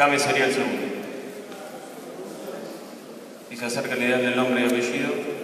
Chávez sería el segundo. Y se acerca, le dan el nombre y apellido.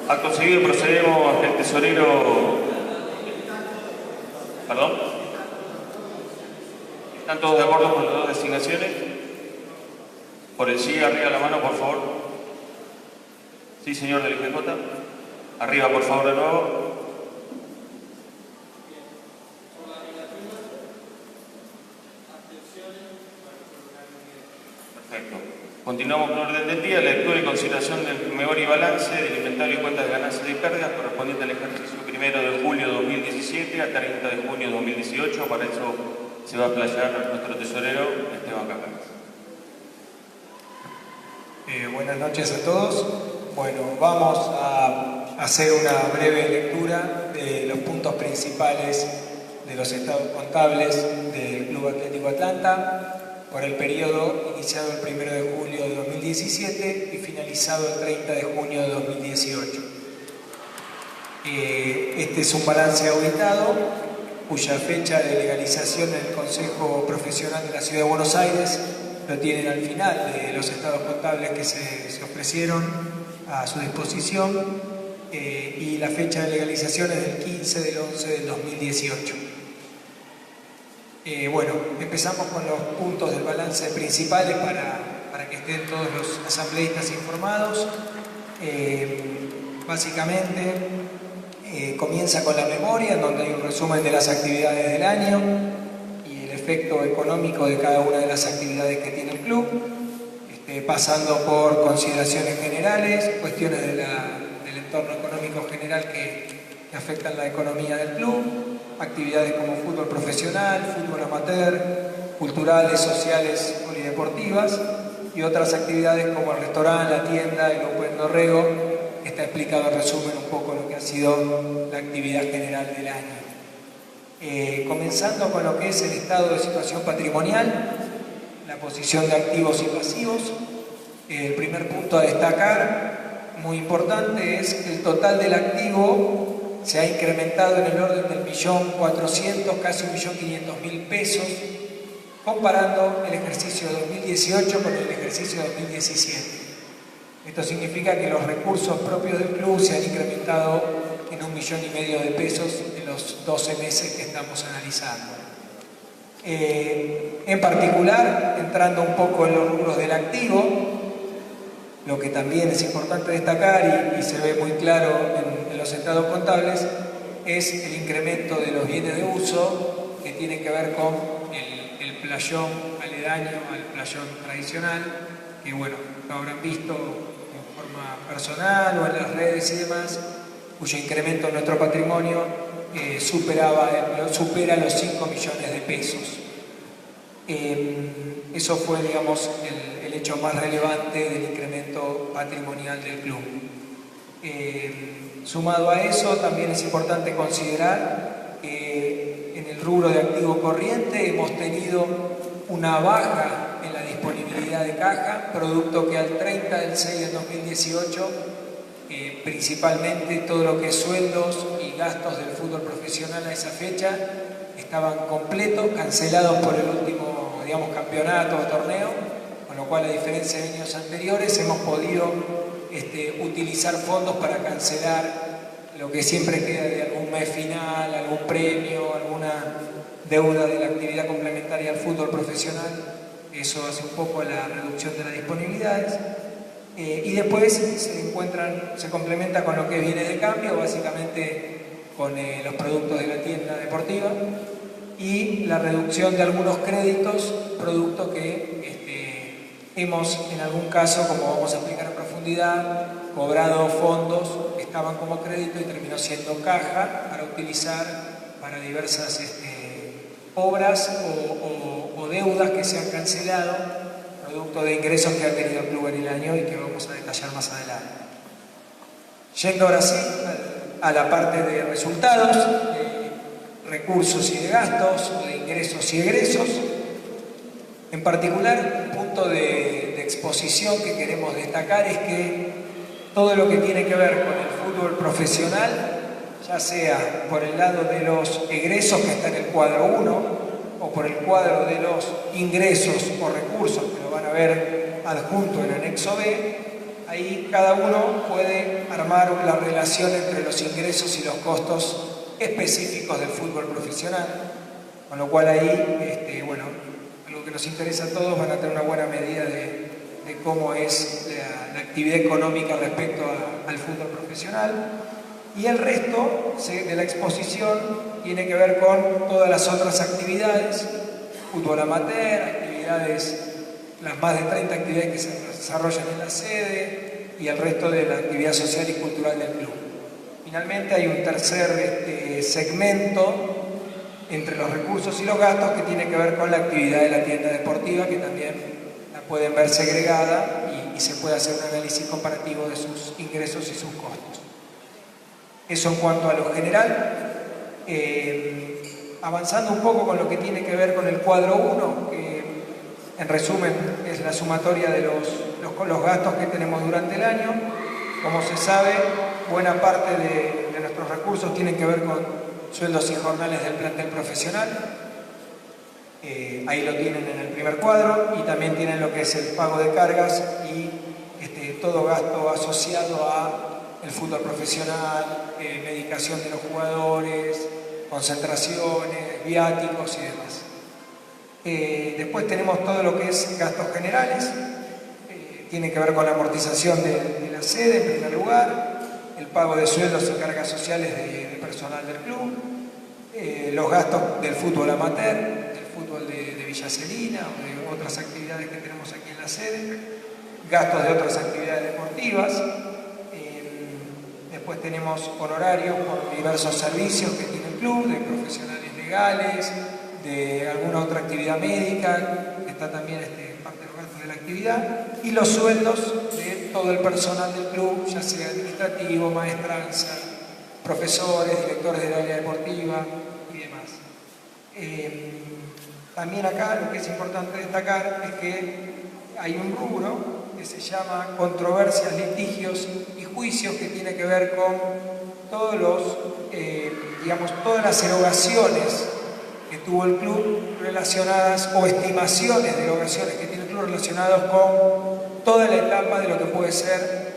Acto seguido procedemos a que el tesorero... ¿Perdón? ¿Están todos de acuerdo con las dos designaciones? Por el sí, arriba la mano, por favor. Sí, señor del IGJ. Arriba, por favor, de nuevo. Perfecto. Continuamos con el orden del día, lectura y consideración del memoria y balance del inventario y cuentas de ganancias y pérdidas correspondiente al ejercicio 1 de julio de 2017 a 30 de junio de 2018. Para eso se va a playar nuestro tesorero Esteban Cáceres. Buenas noches a todos. Bueno, vamos a hacer una breve lectura de los puntos principales de los estados contables del Club Atlético Atlanta por el periodo iniciado el 1 de julio de 2017 y finalizado el 30 de junio de 2018. Este es un balance auditado cuya fecha de legalización en el Consejo Profesional de la Ciudad de Buenos Aires lo tienen al final de los estados contables que se ofrecieron a su disposición, y la fecha de legalización es del 15 del 11 del 2018. Bueno, empezamos con los puntos del balance principales para que estén todos los asambleístas informados. Básicamente comienza con la memoria, en donde hay un resumen de las actividades del año y el efecto económico de cada una de las actividades que tiene el club, pasando por consideraciones generales, cuestiones del entorno económico general que afectan la economía del club, actividades como fútbol profesional, fútbol amateur, culturales, sociales, polideportivas, y otras actividades como el restaurante, la tienda, el Open Dorrego, que está explicado en resumen un poco lo que ha sido la actividad general del año. Comenzando con lo que es el estado de situación patrimonial, la posición de activos y pasivos. El primer punto a destacar, muy importante, es que el total del activo se ha incrementado en el orden del 1.400.000, casi 1.500.000 pesos, comparando el ejercicio 2018 con el ejercicio 2017. Esto significa que los recursos propios del club se han incrementado en 1,5 millones de pesos en los 12 meses que estamos analizando. En particular, entrando un poco en los rubros del activo, lo que también es importante destacar y se ve muy claro en los estados contables, es el incremento de los bienes de uso que tiene que ver con el playón aledaño al playón tradicional, que bueno, lo habrán visto en forma personal o en las redes y demás, cuyo incremento en nuestro patrimonio supera los 5 millones de pesos. Eso fue, digamos, el hecho más relevante del incremento patrimonial del club. Sumado a eso, también es importante considerar que en el rubro de activo corriente hemos tenido una baja en la disponibilidad de caja, producto que al 30 del 6 del 2018, principalmente todo lo que es sueldos y gastos del fútbol profesional a esa fecha estaban completos, cancelados por el último, digamos, campeonato o torneo, con lo cual, a diferencia de años anteriores, hemos podido utilizar fondos para cancelar lo que siempre queda de algún mes final, algún premio, alguna deuda de la actividad complementaria al fútbol profesional. Eso hace un poco la reducción de las disponibilidades. Y después se complementa con lo que viene de cambio, básicamente con los productos de la tienda deportiva y la reducción de algunos créditos, producto que hemos en algún caso, como vamos a explicar en profundidad, cobrado fondos que estaban como crédito y terminó siendo caja para utilizar para diversas obras o deudas que se han cancelado, producto de ingresos que ha tenido el club en el año y que vamos a detallar más adelante. Yendo ahora sí a la parte de resultados, de recursos y de gastos, o de ingresos y egresos. En particular, un punto de exposición que queremos destacar es que todo lo que tiene que ver con el fútbol profesional, ya sea por el lado de los egresos que está en el cuadro 1 o por el cuadro de los ingresos o recursos que lo van a ver adjunto en anexo B, ahí cada uno puede armar la relación entre los ingresos y los costos específicos del fútbol profesional, con lo cual ahí, bueno, algo que nos interesa a todos, van a tener una buena medida de cómo es la actividad económica respecto al fútbol profesional. Y el resto de la exposición tiene que ver con todas las otras actividades, fútbol amateur, actividades, las más de 30 actividades que se desarrollan en la sede y el resto de la actividad social y cultural del club. Finalmente hay un tercer segmento entre los recursos y los gastos que tiene que ver con la actividad de la tienda deportiva, que también la pueden ver segregada y se puede hacer un análisis comparativo de sus ingresos y sus costos. Eso en cuanto a lo general. Avanzando un poco con lo que tiene que ver con el cuadro 1, que en resumen es la sumatoria de los gastos que tenemos durante el año. Como se sabe, buena parte de nuestros recursos tienen que ver con sueldos y jornales del plantel profesional. Ahí lo tienen en el primer cuadro, y también tienen lo que es el pago de cargas y todo gasto asociado a el fútbol profesional, medicación de los jugadores, concentraciones, viáticos y demás. Después tenemos todo lo que es gastos generales, tiene que ver con la amortización de la sede en primer lugar, el pago de sueldos y cargas sociales de personal del club, los gastos del fútbol amateur, del fútbol de Villa Celina o de otras actividades que tenemos aquí en la sede, gastos de otras actividades deportivas. Después tenemos honorarios por diversos servicios que tiene el club, de profesionales legales, de alguna otra actividad médica, que está también parte de los gastos de la actividad, y los sueldos de todo el personal del club, ya sea administrativo, maestranza, profesores, directores del área deportiva y demás. También acá lo que es importante destacar es que hay un rubro que se llama controversias, litigios y juicios, que tiene que ver con todos todas las erogaciones que tuvo el club relacionadas, o estimaciones de erogaciones que tiene el club relacionados con toda la etapa de lo que puede ser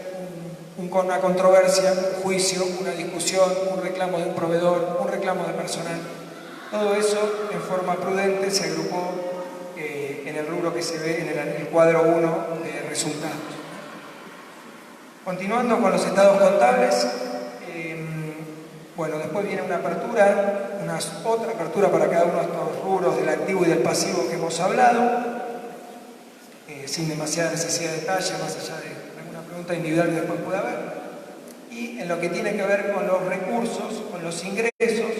una controversia, un juicio, una discusión, un reclamo de un proveedor, un reclamo de personal. Todo eso en forma prudente se agrupó en el rubro que se ve en el cuadro 1 de resultados. Continuando con los estados contables, bueno, después viene una apertura, otra apertura para cada uno de estos rubros del activo y del pasivo que hemos hablado, sin demasiada necesidad de detalle, más allá de alguna pregunta individual que después pueda haber. Y en lo que tiene que ver con los recursos, con los ingresos,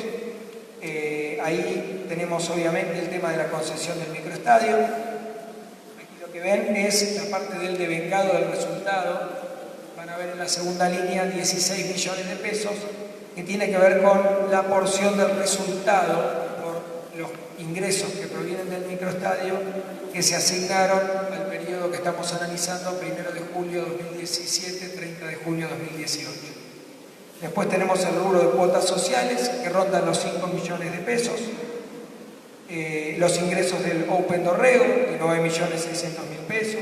ahí tenemos obviamente el tema de la concesión del microestadio. Aquí lo que ven es la parte del devengado del resultado. Van a ver en la segunda línea 16 millones de pesos, que tiene que ver con la porción del resultado por los ingresos que provienen del microestadio que se asignaron al periodo que estamos analizando, 1 de julio 2017, 30 de junio 2018. Después tenemos el rubro de cuotas sociales, que rondan los 5 millones de pesos. Los ingresos del Open Dorrego, de 9.600.000 pesos.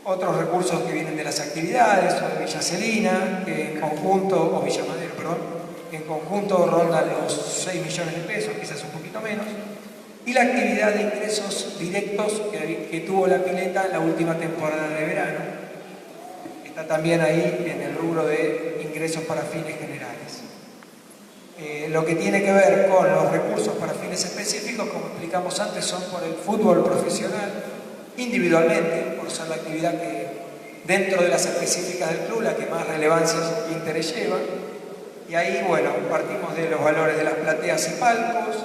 Otros recursos que vienen de las actividades, o de Villa Celina, que en conjunto, o Villa Madero, perdón, que en conjunto rondan los 6 millones de pesos, quizás un poquito menos. Y la actividad de ingresos directos que tuvo la pileta en la última temporada de verano. Está también ahí en el rubro de ingresos para fines generales. Lo que tiene que ver con los recursos para fines específicos, como explicamos antes, son por el fútbol profesional, individualmente, por ser la actividad que dentro de las específicas del club, la que más relevancia e interés lleva. Y ahí, bueno, partimos de los valores de las plateas y palcos,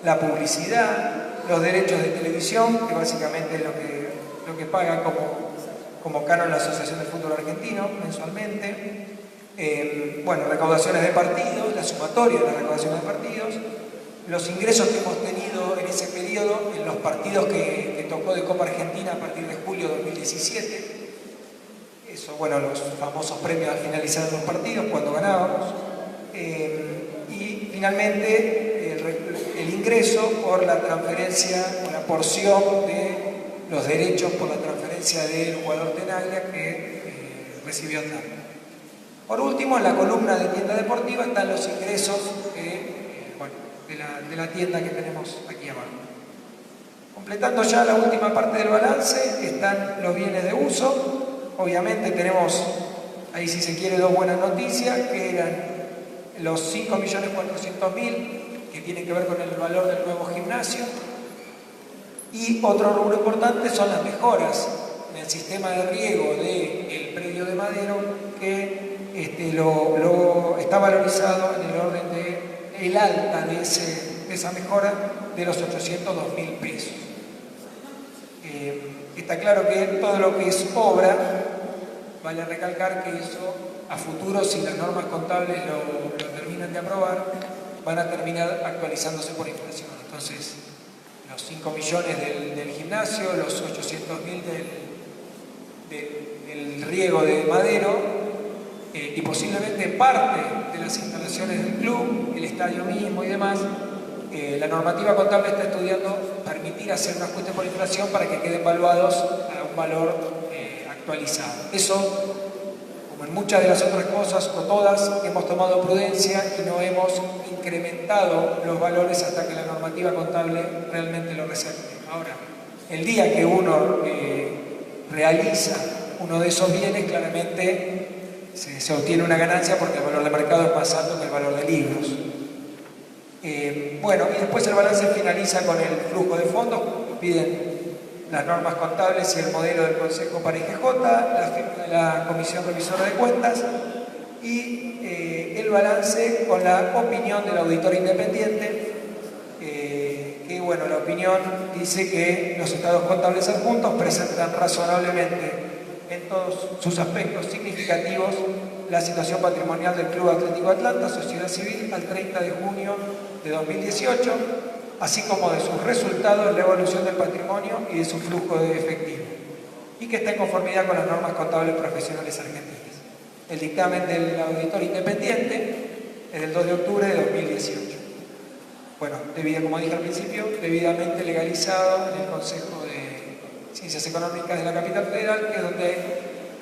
la publicidad, los derechos de televisión, que básicamente es lo que paga como canon la Asociación de Fútbol Argentino mensualmente. Bueno, recaudaciones de partidos, la sumatoria de las recaudaciones de partidos, los ingresos que hemos tenido en ese periodo, en los partidos que tocó de Copa Argentina a partir de julio de 2017. Eso, bueno, los famosos premios al finalizar los partidos, cuando ganábamos. Y finalmente el ingreso por la transferencia o la porción de los derechos por la transferencia del jugador Tenaglia que recibió tanto. Por último, en la columna de tienda deportiva están los ingresos de la tienda que tenemos aquí abajo. Completando ya la última parte del balance, están los bienes de uso. Obviamente tenemos, ahí si se quiere, dos buenas noticias, que eran los 5.400.000, que tienen que ver con el valor del nuevo gimnasio. Y otro rubro importante son las mejoras en el sistema de riego del predio de Madero, que está valorizado en el orden de el alta de esa mejora de los 802.000 pesos. Está claro que todo lo que es obra, vale recalcar que eso a futuro, si las normas contables lo terminan de aprobar, van a terminar actualizándose por inflación. Entonces, los 5 millones del gimnasio, los 800.000 del riego de Madero, y posiblemente parte de las instalaciones del club, el estadio mismo y demás, la normativa contable está estudiando permitir hacer un ajuste por inflación para que queden evaluados a un valor actualizado. Eso, como en muchas de las otras cosas, o todas, hemos tomado prudencia y no hemos incrementado los valores hasta que la normativa contable realmente lo reserve. Ahora, el día que uno realiza uno de esos bienes, claramente se obtiene una ganancia porque el valor de mercado es más alto que el valor de libros. Bueno, y después el balance finaliza con el flujo de fondos. Piden las normas contables y el modelo del Consejo para IGJ, la firma de la Comisión Revisora de Cuentas y el balance con la opinión del auditor independiente, que bueno, la opinión dice que los estados contables adjuntos presentan razonablemente en todos sus aspectos significativos la situación patrimonial del Club Atlético Atlanta, sociedad civil, al 30 de junio de 2018, así como de sus resultados en la evolución del patrimonio y de su flujo de efectivo, y que está en conformidad con las normas contables profesionales argentinas. El dictamen del auditor independiente es del 2 de octubre de 2018. Bueno, como dije al principio, debidamente legalizado en el Consejo de Ciencias Económicas de la Capital Federal, que es donde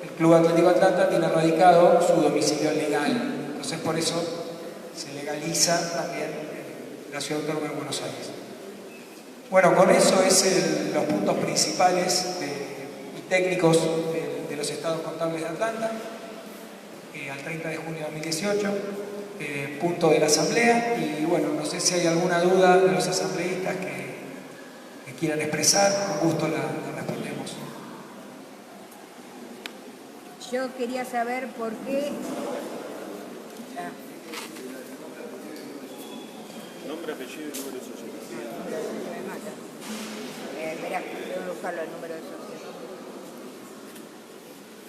el Club Atlético Atlanta tiene radicado su domicilio legal. Entonces, por eso se legaliza también en la Ciudad Autónoma de Buenos Aires. Bueno, con eso es los puntos principales y técnicos de los estados contables de Atlanta, al 30 de junio de 2018, punto de la asamblea. Y bueno, no sé si hay alguna duda de los asambleístas que quieran expresar, con gusto la respondemos. Yo quería saber por qué... Nombre, apellido y número de socio. Espera, tengo que buscarlo el número de socio.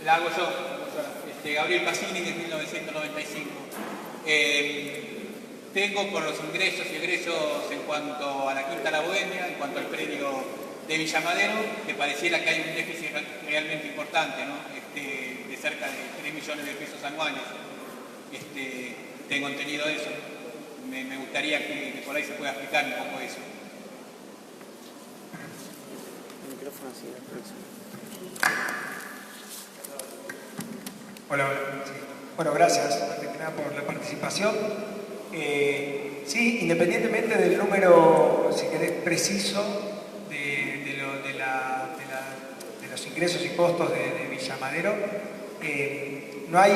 La hago yo, Gabriel Pasini, de 1995. Tengo por los ingresos y egresos en cuanto a la Quinta La Bohemia, en cuanto al predio de Villa Madero, que pareciera que hay un déficit realmente importante, ¿no? De cerca de 3 millones de pesos anuales. Tengo entendido eso. Me gustaría que por ahí se pueda explicar un poco eso. El micrófono así, el próximo. Hola. Sí. Bueno, gracias antes que nada por la participación. Sí, independientemente del número, si querés, preciso de los ingresos y costos de Villa Madero, no hay,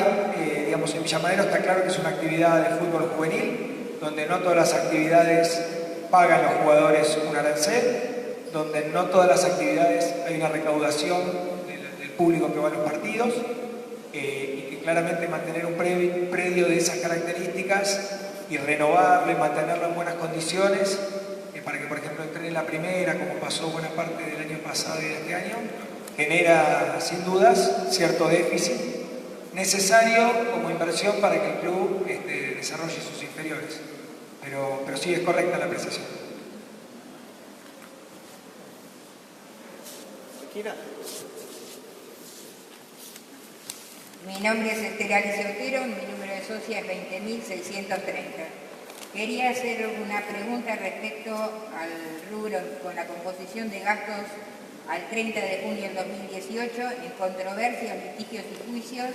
digamos, en Villa Madero está claro que es una actividad de fútbol juvenil, donde no todas las actividades pagan los jugadores un arancel, donde no todas las actividades hay una recaudación del público que va a los partidos, y que claramente mantener un predio de esas características y renovarlo y mantenerlo en buenas condiciones, para que, por ejemplo, entre en la primera, como pasó buena parte del año pasado y de este año, genera sin dudas cierto déficit necesario como inversión para que el club desarrolle sus inferiores. Pero sí es correcta la apreciación. Kira. Mi nombre es Esther Alicia Otero, mi número de socia es 20.630. Quería hacer una pregunta respecto al rubro con la composición de gastos al 30 de junio del 2018 en controversias, litigios y juicios.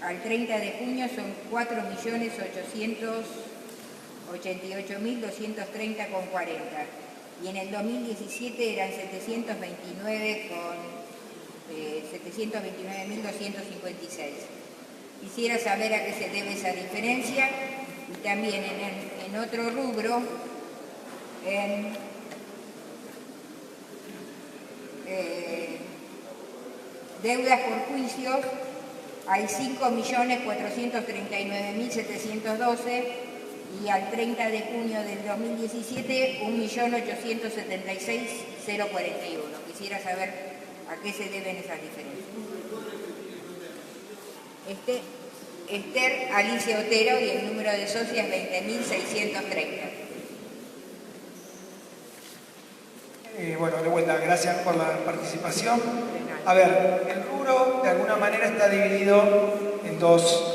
Al 30 de junio son 4.888.230,40 y en el 2017 eran 729.256. Quisiera saber a qué se debe esa diferencia y también en otro rubro, en deudas por juicios, hay 5.439.712 y al 30 de junio del 2017 1.876.041. Quisiera saber a qué se deben esas diferencias. Esther Alicia Otero y el número de socias 20.630. Bueno, de vuelta, gracias por la participación. A ver, el rubro de alguna manera está dividido en dos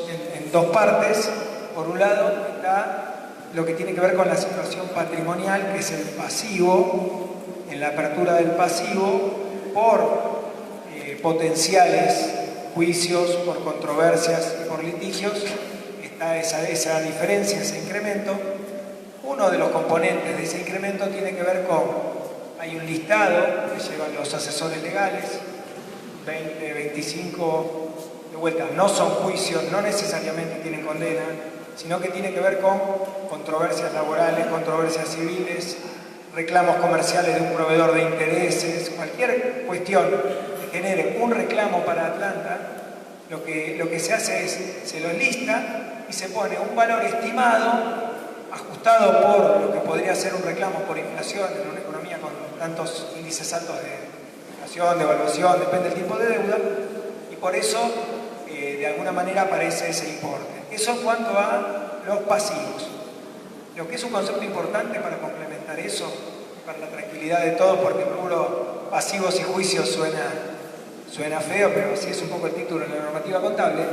partes. Por un lado está lo que tiene que ver con la situación patrimonial, que es el pasivo, en la apertura del pasivo por potenciales juicios, por controversias y por litigios. Está esa diferencia, ese incremento. Uno de los componentes de ese incremento tiene que ver con, hay un listado que llevan los asesores legales, 20, 25, de vuelta, no son juicios, no necesariamente tienen condena, sino que tiene que ver con controversias laborales, controversias civiles, reclamos comerciales de un proveedor de intereses, cualquier cuestión que genere un reclamo para Atlanta, lo que se hace es, se lo lista y se pone un valor estimado, ajustado por lo que podría ser un reclamo por inflación en una economía con tantos índices altos de inflación, de evaluación, depende del tipo de deuda, y por eso de alguna manera aparece ese importe. Eso en cuanto a los pasivos. Lo que es un concepto importante para complementar eso, para la tranquilidad de todos, porque el rubro pasivos y juicios suena feo, pero así es un poco el título en la normativa contable,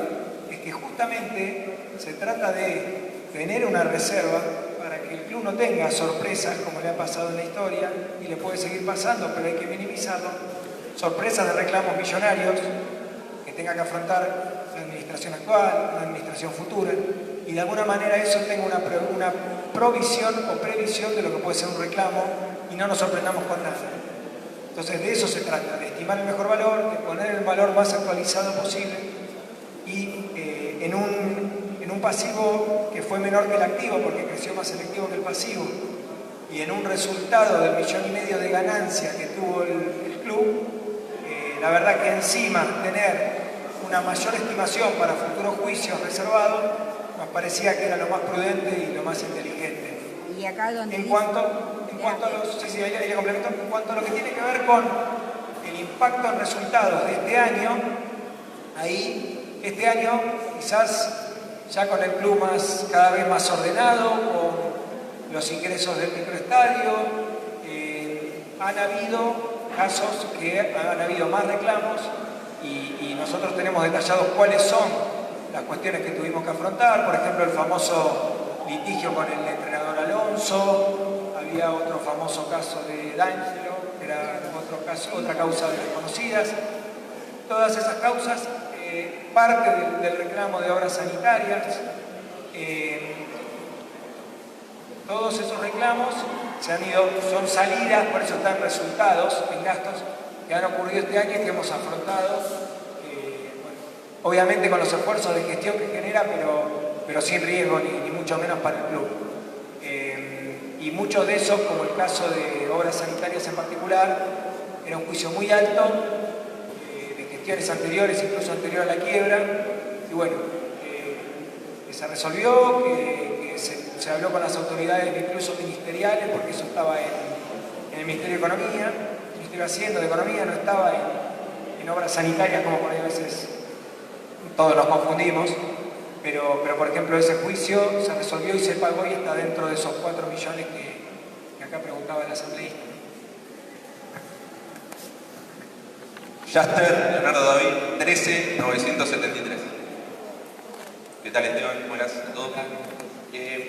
es que justamente se trata de tener una reserva para que el club no tenga sorpresas como le ha pasado en la historia, y le puede seguir pasando, pero hay que minimizarlo, sorpresas de reclamos millonarios que tenga que afrontar la administración actual, la administración futura, y de alguna manera eso tenga una provisión o previsión de lo que puede ser un reclamo y no nos sorprendamos con nada. Entonces de eso se trata, de estimar el mejor valor, de poner el valor más actualizado posible y en un pasivo que fue menor que el activo porque creció más el activo que el pasivo, y en un resultado del 1,5 millones de ganancia que tuvo el club, la verdad que encima tener una mayor estimación para futuros juicios reservados nos parecía que era lo más prudente y lo más inteligente. Y acá donde En cuanto a lo que tiene que ver con el impacto en resultados de este año, ahí este año quizás ya con el club cada vez más ordenado, con los ingresos del microestadio, han habido casos que han habido más reclamos y nosotros tenemos detallados cuáles son las cuestiones que tuvimos que afrontar. Por ejemplo, el famoso litigio con el entrenador Alonso, había otro famoso caso de D'Angelo, que era otra causa de desconocidas. Todas esas causas, parte del reclamo de obras sanitarias, todos esos reclamos son salidas, por eso están resultados en gastos que han ocurrido este año y que hemos afrontado, obviamente con los esfuerzos de gestión que genera, pero pero sin riesgo ni mucho menos para el club. Y muchos de esos, como el caso de obras sanitarias en particular, era un juicio muy alto, de gestiones anteriores, incluso anterior a la quiebra, y bueno, que se resolvió, que se habló con las autoridades incluso ministeriales, porque eso estaba en el Ministerio de Economía, el Ministerio de Hacienda, de Economía, no estaba en obras sanitarias, como por ahí a veces todos nos confundimos, pero por ejemplo ese juicio se resolvió y se pagó y está dentro de esos 4 millones que acá preguntaba el asambleísta. Jaster, Leonardo David, 13.973. ¿Qué tal, Esteban? Buenas a todos.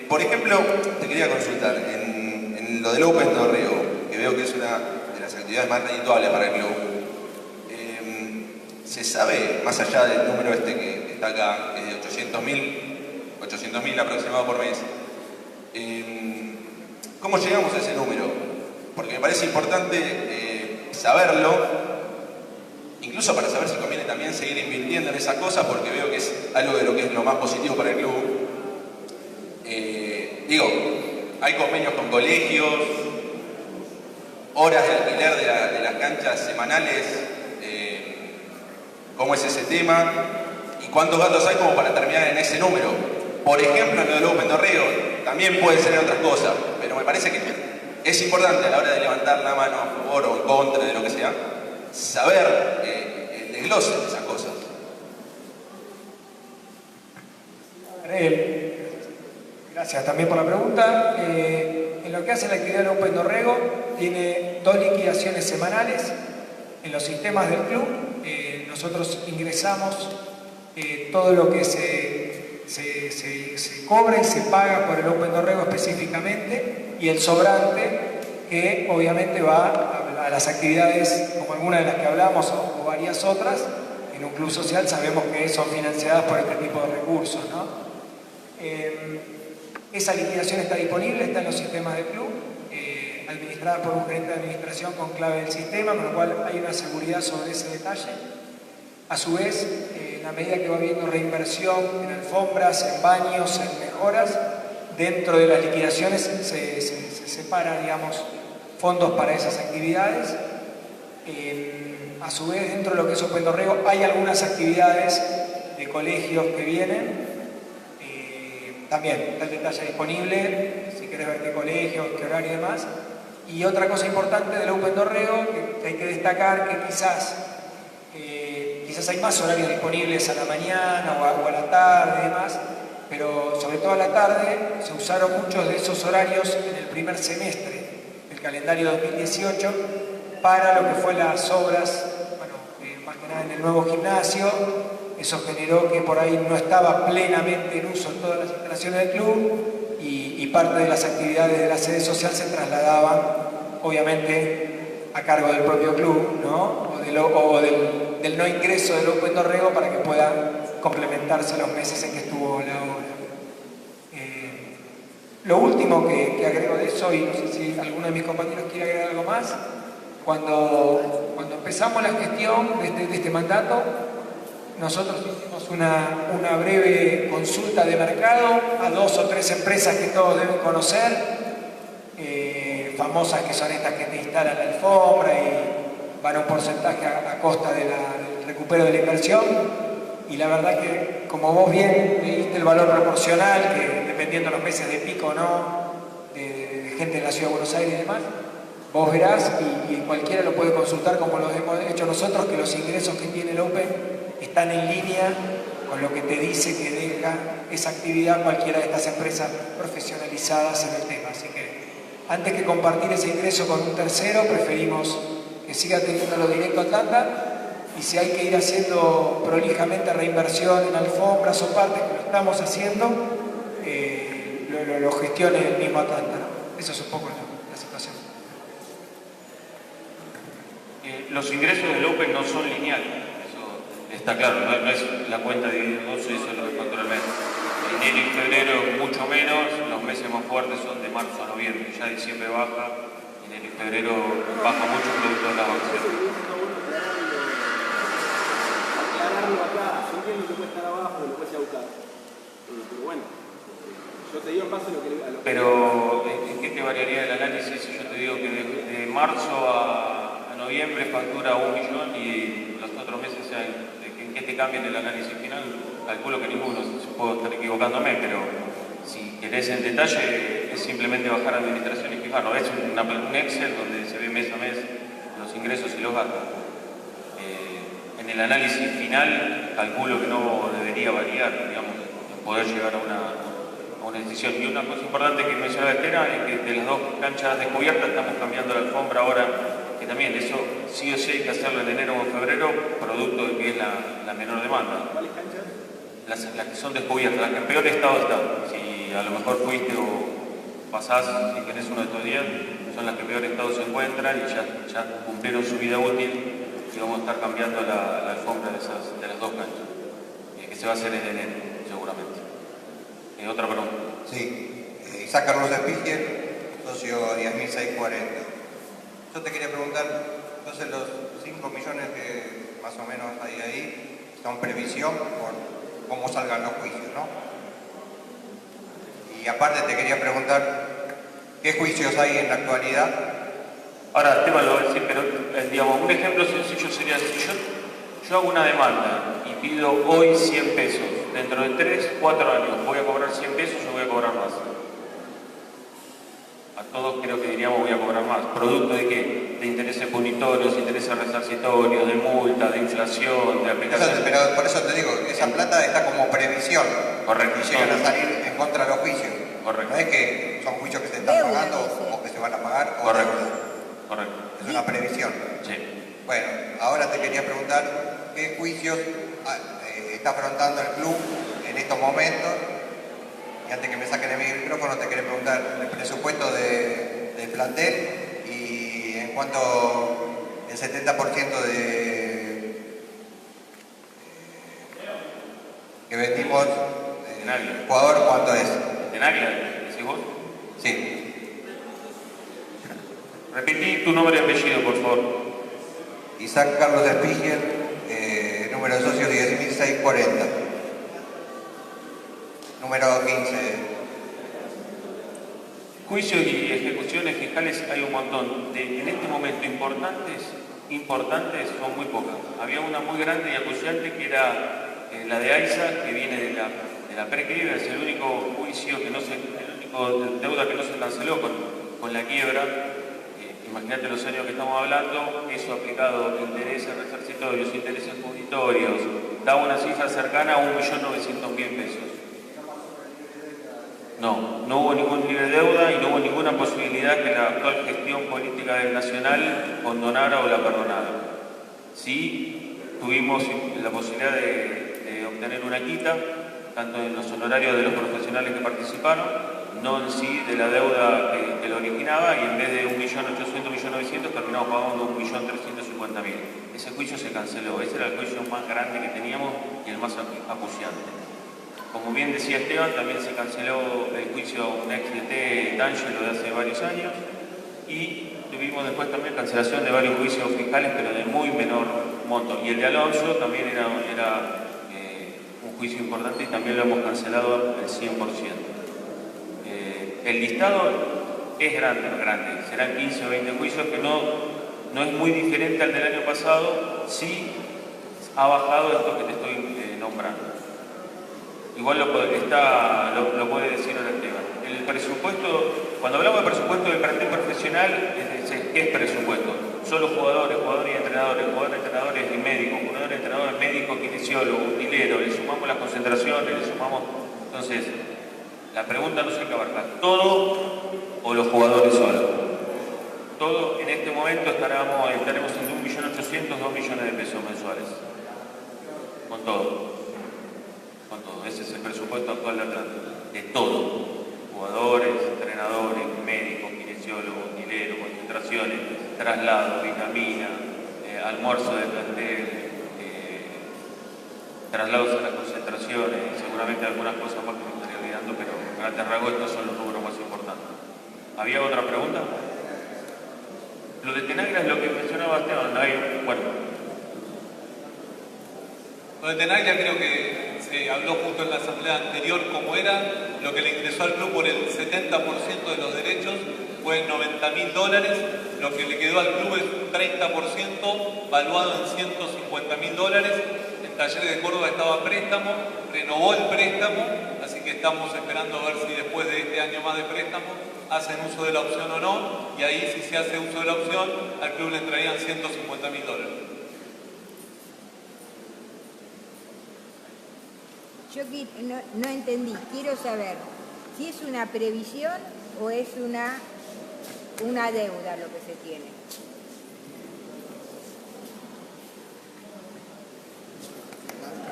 Por ejemplo, te quería consultar, en lo del Open Torreo, que veo que es una de las actividades más redituables para el club, ¿se sabe, más allá del número este que está acá, que es de 800.000 aproximado por mes, cómo llegamos a ese número? Porque me parece importante saberlo, incluso para saber si conviene también seguir invirtiendo en esas cosas, porque veo que es algo de lo que es lo más positivo para el club. Digo, hay convenios con colegios, horas de alquiler de las canchas semanales, ¿cómo es ese tema? ¿Y cuántos gatos hay como para terminar en ese número? Por ejemplo, en lo del Open Torreo, también puede ser en otras cosas, pero me parece que es importante a la hora de levantar la mano a favor o en contra de lo que sea, saber el desglose de esas cosas. Gracias también por la pregunta. En lo que hace la actividad del Open Dorrego, tiene 2 liquidaciones semanales en los sistemas del club. Nosotros ingresamos todo lo que se cobra y se paga por el Open Dorrego específicamente, y el sobrante que obviamente va a las actividades como algunas de las que hablamos o varias otras. En un club social sabemos que son financiadas por este tipo de recursos, ¿no? Esa liquidación está disponible, está en los sistemas del club, administrada por un gerente de administración con clave del sistema, con lo cual hay una seguridad sobre ese detalle. A su vez, en la medida que va habiendo reinversión en alfombras, en baños, en mejoras, dentro de las liquidaciones se separa, digamos, fondos para esas actividades. A su vez, dentro de lo que es Open Dorrego, hay algunas actividades de colegios que vienen. También está el detalle disponible, si querés ver qué colegio, qué horario y demás. Y otra cosa importante del Open Dorrego, que hay que destacar, que quizás hay más horarios disponibles a la mañana o a la tarde y demás, pero sobre todo a la tarde se usaron muchos de esos horarios en el primer semestre del calendario 2018 para lo que fue las obras, bueno, más que nada en el nuevo gimnasio. Eso generó que por ahí no estaba plenamente en uso todas las instalaciones del club y parte de las actividades de la sede social se trasladaban, obviamente, a cargo del propio club, ¿no? O del no ingreso del Open Dorrego para que puedan complementarse los meses en que estuvo la obra. Lo último que agrego de eso, y no sé si alguno de mis compañeros quiere agregar algo más, cuando empezamos la gestión de este mandato, nosotros hicimos una breve consulta de mercado a 2 o 3 empresas que todos deben conocer, famosas, que son estas que te instalan la alfombra y van a un porcentaje a costa del recupero de la inversión. Y la verdad que, como vos bien leíste el valor proporcional, que dependiendo de los meses de pico o no, de gente de la Ciudad de Buenos Aires y demás, vos verás, y cualquiera lo puede consultar como lo hemos hecho nosotros, que los ingresos que tiene el Open están en línea con lo que te dice que deja esa actividad cualquiera de estas empresas profesionalizadas en el tema. Así que antes que compartir ese ingreso con un tercero, preferimos que siga teniéndolo directo a Tanta, y si hay que ir haciendo prolijamente reinversión en alfombras o partes, que lo estamos haciendo, lo gestione el mismo Tanta, ¿no? Eso es un poco la situación. Los ingresos del Open no son lineales, eso está claro, no es la cuenta dividida en 12, eso es lo que controla el mes. Enero y febrero mucho menos, los meses más fuertes son de marzo a noviembre, ya diciembre baja, enero y febrero baja mucho producto de la vacaciones. Aclararlo acá, yo entiendo que puede estar abajo, lo puede buscar. Pero bueno, yo te digo en base a lo que... Pero, ¿en qué te variaría el análisis si yo te digo que de marzo a noviembre factura 1 millón y los otros meses, en qué te cambia en el análisis final? Calculo que ninguno, puedo estar equivocándome, pero si querés en detalle es simplemente bajar administración y fijar, no es un Excel donde se ve mes a mes los ingresos y los gastos. En el análisis final calculo que no debería variar, digamos, poder llegar a una decisión. Y una cosa importante que mencionaba Estela es que de las 2 canchas descubiertas estamos cambiando la alfombra ahora, que también eso sí o sí hay que hacerlo en enero o en febrero, producto de que es la menor demanda. ¿Cuáles canchas? Las que son descubiertas, las que en peor estado están. Si a lo mejor fuiste o pasás, si tenés uno de estos días, son las que en peor estado se encuentran y ya cumplieron su vida útil y vamos a estar cambiando la alfombra de las 2 canchas, que se va a hacer en enero, seguramente. Otra pregunta. Sí, Isaac Carlos Espigiel, socio 10.640. Yo te quería preguntar, entonces los 5 millones que más o menos hay ahí son previsión por cómo salgan los juicios, ¿no? Y aparte te quería preguntar, ¿qué juicios hay en la actualidad? Ahora, Esteban lo va a decir, pero digamos, un ejemplo sencillo sería, si yo hago una demanda y pido hoy 100 pesos, dentro de 3, 4 años voy a cobrar 100 pesos o voy a cobrar más. A todos creo que diríamos voy a cobrar más. ¿Producto de qué? De intereses punitorios, intereses resarcitorios, de multa, de inflación, de aplicación. Pero por eso te digo, esa plata está como previsión. Correcto. Y llegan a salir en contra de los juicios. Correcto. No es que son juicios que se están pagando o que se van a pagar. Correcto. Correcto. Es una previsión. Sí. Bueno, ahora te quería preguntar qué juicios está afrontando el club en estos momentos. Y antes que me saquen el micrófono te quería preguntar el presupuesto del plantel y en cuanto el 70% que vendimos del jugador, ¿cuánto es? ¿En Águila? ¿Decís vos? Sí. Repetí tu nombre y apellido, por favor. Isaac Carlos Espigiel, número de socios 10.640. Número 15. Juicios y ejecuciones fiscales hay un montón. En este momento importantes son muy pocas. Había una muy grande y acuciante que era la de AISA, que viene de la prequiebra, es el único juicio que no se, el único deuda que no se canceló con la quiebra. Imagínate los años que estamos hablando, eso aplicado intereses resarcitorios, intereses punitorios, da una cifra cercana a 1.900.000 pesos. No hubo ningún libre deuda y no hubo ninguna posibilidad que la actual gestión política del Nacional condonara o la perdonara. Sí tuvimos la posibilidad de obtener una quita, tanto en los honorarios de los profesionales que participaron, no en sí de la deuda que lo originaba, y en vez de 1.800.000, 1.900.000, terminamos pagando 1.350.000. Ese juicio se canceló, ese era el juicio más grande que teníamos y el más acuciante. Como bien decía Esteban, también se canceló el juicio un ex DT D'Angelo de hace varios años, y tuvimos después también cancelación de varios juicios fiscales, pero de muy menor monto. Y el de Alonso también era un juicio importante y también lo hemos cancelado al 100%. El listado es grande, serán 15 o 20 juicios, que no es muy diferente al del año pasado, sí ha bajado esto que te estoy nombrando. Igual lo puede decir ahora Esteban. El presupuesto, cuando hablamos de presupuesto del plantel profesional, ¿qué es presupuesto? Solo jugadores y entrenadores y médicos, entrenadores médicos, kinesiólogos, utileros, le sumamos las concentraciones, le sumamos. Entonces, la pregunta no sé qué abarca, ¿todo o los jugadores solos? Todo, en este momento estaremos entre 1.800.000 y 2 millones de pesos mensuales. Con todo. Ese es el presupuesto actual de todo. Jugadores, entrenadores, médicos, kinesiólogos, utileros, concentraciones, traslados, vitamina, almuerzo de plantel, traslados a las concentraciones, seguramente algunas cosas más que me estaría olvidando, pero a grandes rasgos estos son los números más importantes. ¿Había otra pregunta? Lo de Tenaglia es lo que mencionaba Esteban. Bueno. Lo de Tenaglia creo que se habló justo en la asamblea anterior cómo era, lo que le ingresó al club por el 70% de los derechos fue $90.000, lo que le quedó al club es un 30%, valuado en $150.000. En Talleres de Córdoba estaba a préstamo, renovó el préstamo, así que estamos esperando a ver si después de este año más de préstamo hacen uso de la opción o no, y ahí si se hace uso de la opción, al club le entrarían $150.000. Yo no entendí, quiero saber si es una previsión o es una deuda lo que se tiene.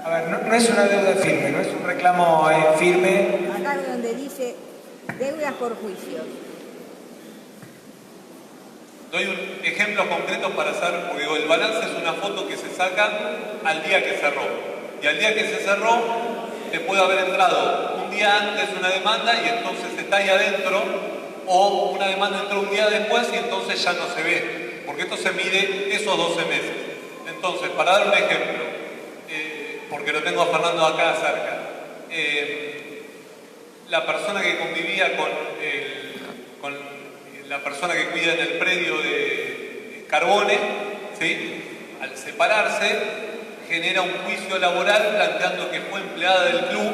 A ver, no es una deuda firme, no es un reclamo firme. Acá donde dice deudas por juicios. Doy un ejemplo concreto para hacer, porque el balance es una foto que se saca al día que cerró. Y al día que se cerró, te puede haber entrado un día antes una demanda y entonces está ahí adentro, o una demanda entró un día después y entonces ya no se ve, porque esto se mide esos 12 meses. Entonces, para dar un ejemplo, porque lo tengo a Fernando acá cerca, la persona que convivía con la persona que cuida en el predio de Carbone, ¿sí? Al separarse, genera un juicio laboral planteando que fue empleada del club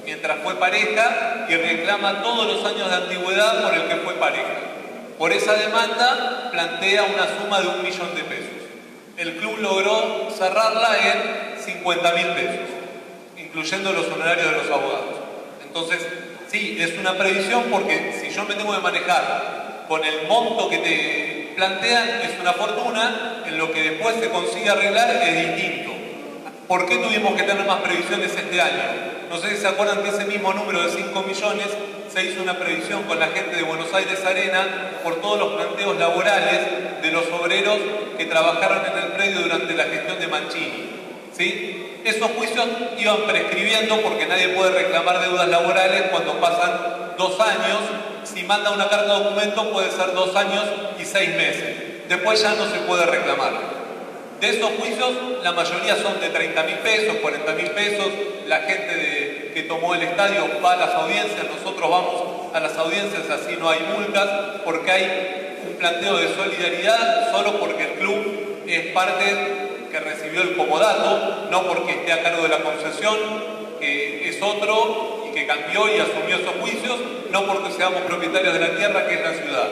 mientras fue pareja y reclama todos los años de antigüedad por el que fue pareja. Por esa demanda plantea una suma de $1 millón. El club logró cerrarla en $50.000, incluyendo los honorarios de los abogados. Entonces, sí, es una previsión porque si yo me tengo que manejar con el monto que te plantean, es una fortuna, en lo que después se consigue arreglar es distinto. ¿Por qué tuvimos que tener más previsiones este año? No sé si se acuerdan que ese mismo número de 5 millones se hizo una previsión con la gente de Buenos Aires Arena por todos los planteos laborales de los obreros que trabajaron en el predio durante la gestión de Mancini. ¿Sí? Esos juicios iban prescribiendo porque nadie puede reclamar deudas laborales cuando pasan 2 años. Si manda una carta de documento puede ser 2 años y 6 meses. Después ya no se puede reclamar. De esos juicios, la mayoría son de $30.000, $40.000. La gente que tomó el estadio va a las audiencias, nosotros vamos a las audiencias, así no hay multas, porque hay un planteo de solidaridad solo porque el club es parte que recibió el comodato, no porque esté a cargo de la concesión, que es otro y que cambió y asumió esos juicios, no porque seamos propietarios de la tierra, que es la ciudad.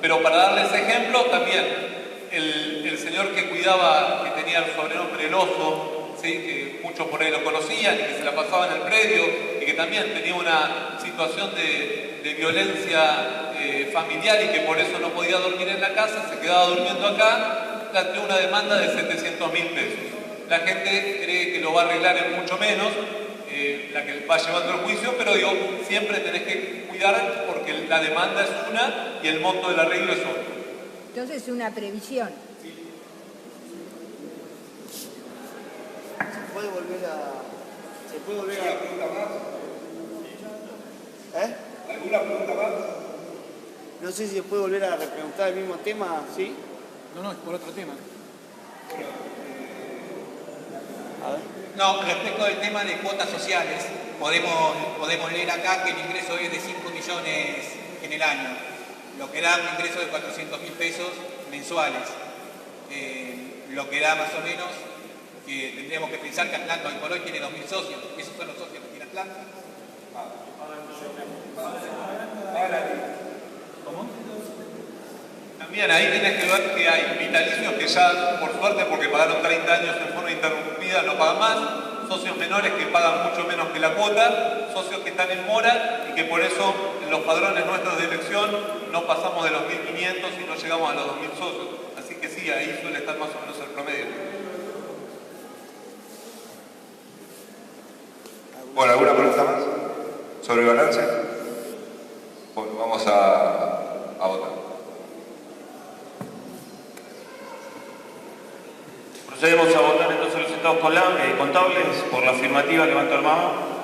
Pero para darles ejemplo, también el señor que cuidaba, que tenía el sobrenombre El Oso, ¿sí? Que muchos por ahí lo conocían y que se la pasaba en el predio y que también tenía una situación de violencia familiar y que por eso no podía dormir en la casa, se quedaba durmiendo acá, planteó una demanda de $700.000. La gente cree que lo va a arreglar en mucho menos, la que va llevando el juicio, pero digo, siempre tenés que cuidar porque la demanda es una y el monto del arreglo es otro. Entonces es una previsión. ¿Se puede volver a la pregunta más? ¿Alguna pregunta más? No sé si se puede volver a repreguntar el mismo tema, ¿sí? No, es por otro tema. A ver. No, respecto del tema de cuotas sociales, podemos leer acá que el ingreso es de 5 millones en el año, lo que da un ingreso de $400.000 mensuales, lo que da más o menos, que tendríamos que pensar que Atlanta hoy por hoy tiene 2.000 socios, esos son los socios que tiene Atlanta. ¿Cómo? También ahí tenés que ver que hay vitalicios que ya, por suerte, porque pagaron 30 años en forma interrumpida, no pagan más, socios menores que pagan mucho menos que la cuota, socios que están en mora y que por eso en los padrones nuestros de elección no pasamos de los 1.500 y no llegamos a los 2.000 socios. Así que sí, ahí suele estar más o menos el promedio. Bueno, ¿alguna pregunta más sobre el balance? Bueno, vamos a votar. Procedemos a votar entonces los estados contables. Por la afirmativa, levanto el mano.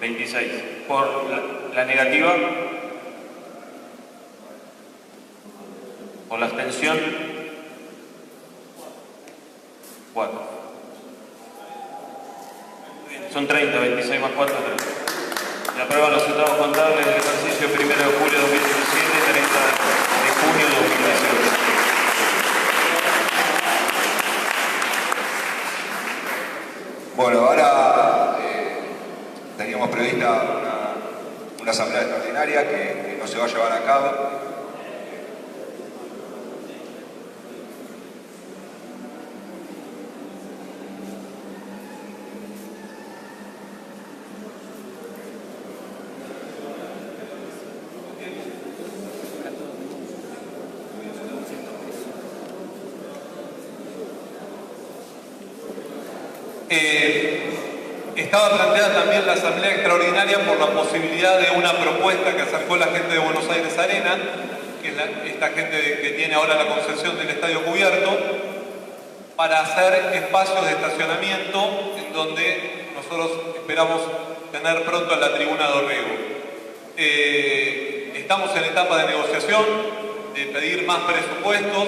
26. Por la negativa, por la abstención, 4. Son 30, 26 más 4, 30. Se aprueban los resultados contables del ejercicio 1 de julio de 2017 y 30 de junio de 2018. Bueno, ahora teníamos prevista una asamblea extraordinaria que no se va a llevar a cabo. Estaba planteada también la asamblea extraordinaria por la posibilidad de una propuesta que acercó la gente de Buenos Aires Arena, que es esta gente que tiene ahora la concesión del estadio cubierto, para hacer espacios de estacionamiento en donde nosotros esperamos tener pronto la tribuna de Orrego. Estamos en etapa de negociación, de pedir más presupuestos,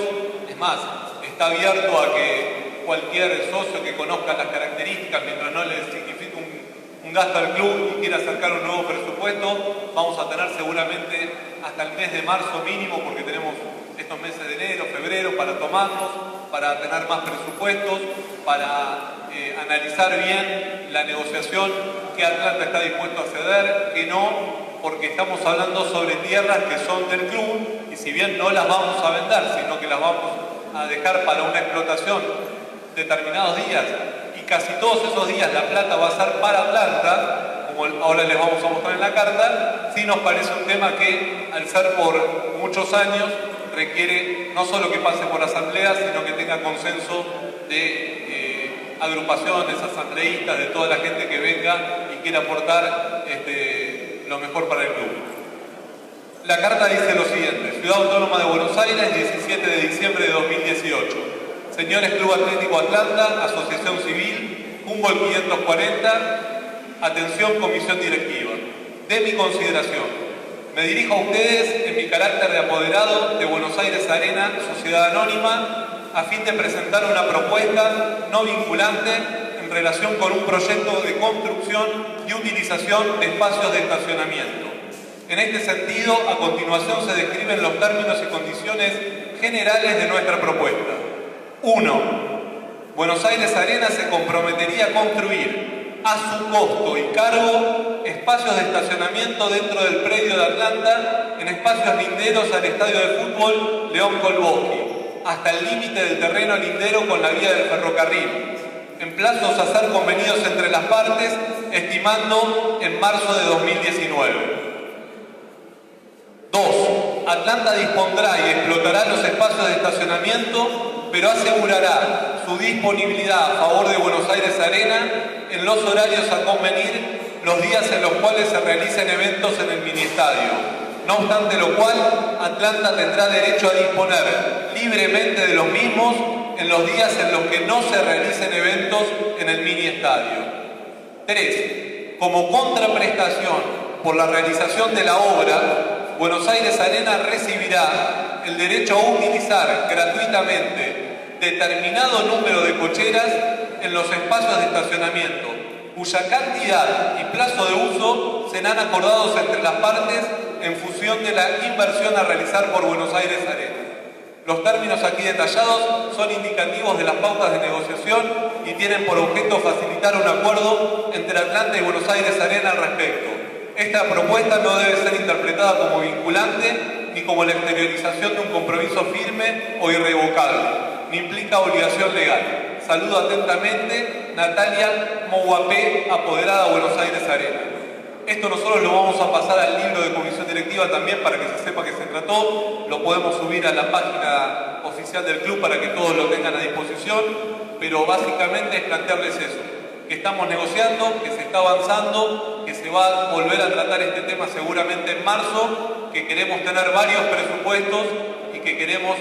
es más, está abierto a que cualquier socio que conozca las características, mientras no le signifique un gasto al club y quiera acercar un nuevo presupuesto, vamos a tener seguramente hasta el mes de marzo mínimo, porque tenemos estos meses de enero, febrero para tomarnos, para tener más presupuestos, para analizar bien la negociación, qué Atlanta está dispuesto a ceder, qué no, porque estamos hablando sobre tierras que son del club y si bien no las vamos a vender, sino que las vamos a dejar para una explotación determinados días y casi todos esos días la plata va a ser para Atlanta, como ahora les vamos a mostrar en la carta, sí nos parece un tema que al ser por muchos años requiere no solo que pase por asamblea, sino que tenga consenso de agrupaciones, asambleístas, de toda la gente que venga y quiera aportar lo mejor para el club. La carta dice lo siguiente: Ciudad Autónoma de Buenos Aires, 17 de diciembre de 2018. Señores Club Atlético Atlanta, Asociación Civil, Humboldt 540, atención Comisión Directiva. De mi consideración, me dirijo a ustedes en mi carácter de apoderado de Buenos Aires Arena, Sociedad Anónima, a fin de presentar una propuesta no vinculante en relación con un proyecto de construcción y utilización de espacios de estacionamiento. En este sentido, a continuación se describen los términos y condiciones generales de nuestra propuesta. 1. Buenos Aires Arena se comprometería a construir a su costo y cargo espacios de estacionamiento dentro del predio de Atlanta en espacios linderos al estadio de fútbol León Kolboski, hasta el límite del terreno lindero con la vía del ferrocarril, en plazos a ser convenidos entre las partes, estimando en marzo de 2019. 2. Atlanta dispondrá y explotará los espacios de estacionamiento, pero asegurará su disponibilidad a favor de Buenos Aires Arena en los horarios a convenir los días en los cuales se realicen eventos en el miniestadio. No obstante lo cual, Atlanta tendrá derecho a disponer libremente de los mismos en los días en los que no se realicen eventos en el miniestadio. 3. Como contraprestación por la realización de la obra, Buenos Aires Arena recibirá el derecho a utilizar gratuitamente determinado número de cocheras en los espacios de estacionamiento, cuya cantidad y plazo de uso serán acordados entre las partes en función de la inversión a realizar por Buenos Aires Arena. Los términos aquí detallados son indicativos de las pautas de negociación y tienen por objeto facilitar un acuerdo entre Atlanta y Buenos Aires Arena al respecto. Esta propuesta no debe ser interpretada como vinculante ni como la exteriorización de un compromiso firme o irrevocable, ni implica obligación legal. Saludo atentamente, Natalia Mouapé, apoderada Buenos Aires Arena. Esto nosotros lo vamos a pasar al libro de comisión directiva también para que se sepa que se trató. Lo podemos subir a la página oficial del club para que todos lo tengan a disposición, pero básicamente es plantearles eso, que estamos negociando, que se está avanzando, que se va a volver a tratar este tema seguramente en marzo, que queremos tener varios presupuestos y que queremos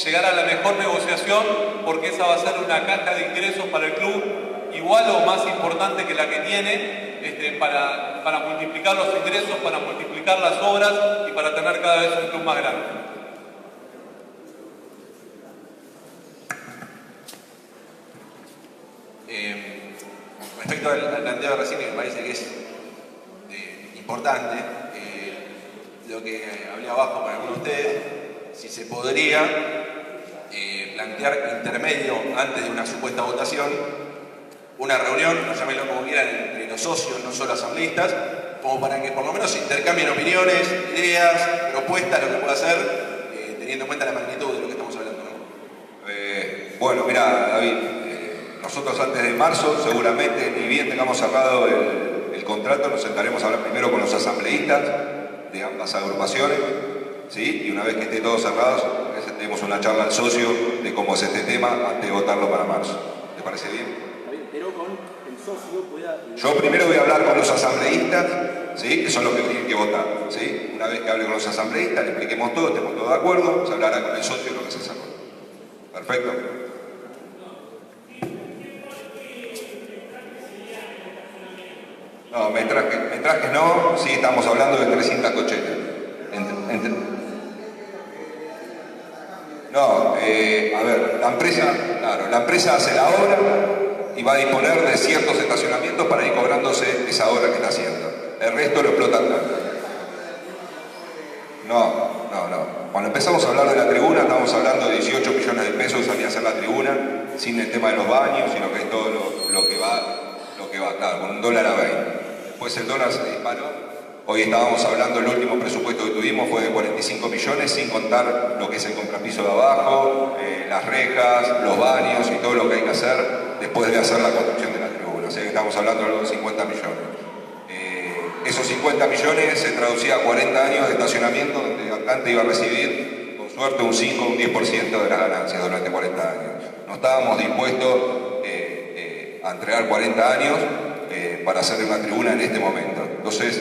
llegar a la mejor negociación, porque esa va a ser una caja de ingresos para el club igual o más importante que la que tiene, para multiplicar los ingresos, para multiplicar las obras y para tener cada vez un club más grande. Respecto al planteo de recién, que me parece que es importante, lo que hablé abajo para algunos de ustedes, si se podría plantear intermedio antes de una supuesta votación, una reunión, llámenlo como quieran, entre los socios, no solo asambleístas, como para que por lo menos se intercambien opiniones, ideas, propuestas, lo que pueda hacer, teniendo en cuenta la magnitud de lo que estamos hablando, ¿no? Bueno, mira, David, nosotros antes de marzo, seguramente, ni bien tengamos cerrado el contrato, nos sentaremos a hablar primero con los asambleístas de ambas agrupaciones, ¿sí? Y una vez que esté todo cerrado, tenemos una charla al socio de cómo es este tema antes de votarlo para marzo. ¿Te parece bien? Pero con el socio pueda... Yo primero voy a hablar con los asambleístas, ¿sí? Que son los que tienen que votar, ¿sí? Una vez que hable con los asambleístas, le expliquemos todo, estemos todos de acuerdo, se hablará con el socio lo que se cerró. Perfecto. No, metrajes no, sí, estamos hablando de 300 cochetas. No, a ver, la empresa hace la obra y va a disponer de ciertos estacionamientos para ir cobrándose esa obra que está haciendo. El resto lo explotan tanto. No. Cuando empezamos a hablar de la tribuna, estamos hablando de 18 millones de pesos salía a hacer la tribuna, sin el tema de los baños, sino que es todo lo que va, claro, con $1 a 20. Después el dólar se disparó. Hoy estábamos hablando, el último presupuesto que tuvimos fue de 45 millones, sin contar lo que es el contrapiso de abajo, las rejas, los baños y todo lo que hay que hacer después de hacer la construcción de la tribuna. O sea que estamos hablando de algo de 50 millones. Esos 50 millones se traducía a 40 años de estacionamiento, donde Atlante iba a recibir, con suerte, un 5 o un 10% de las ganancias durante 40 años. No estábamos dispuestos a entregar 40 años para hacer una tribuna en este momento. Entonces,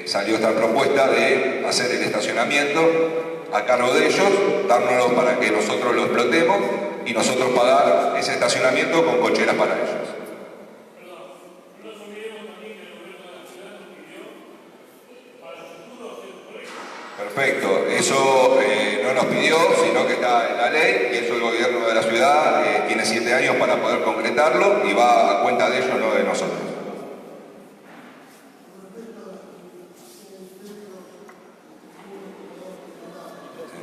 salió esta propuesta de hacer el estacionamiento a cargo de ellos, dárnoslo para que nosotros lo explotemos y nosotros pagar ese estacionamiento con cocheras para ellos. Perfecto, eso no nos pidió, sino que está en la ley y eso el gobierno de la ciudad tiene 7 años para poder concretarlo y va a cuenta de ellos, no de nosotros.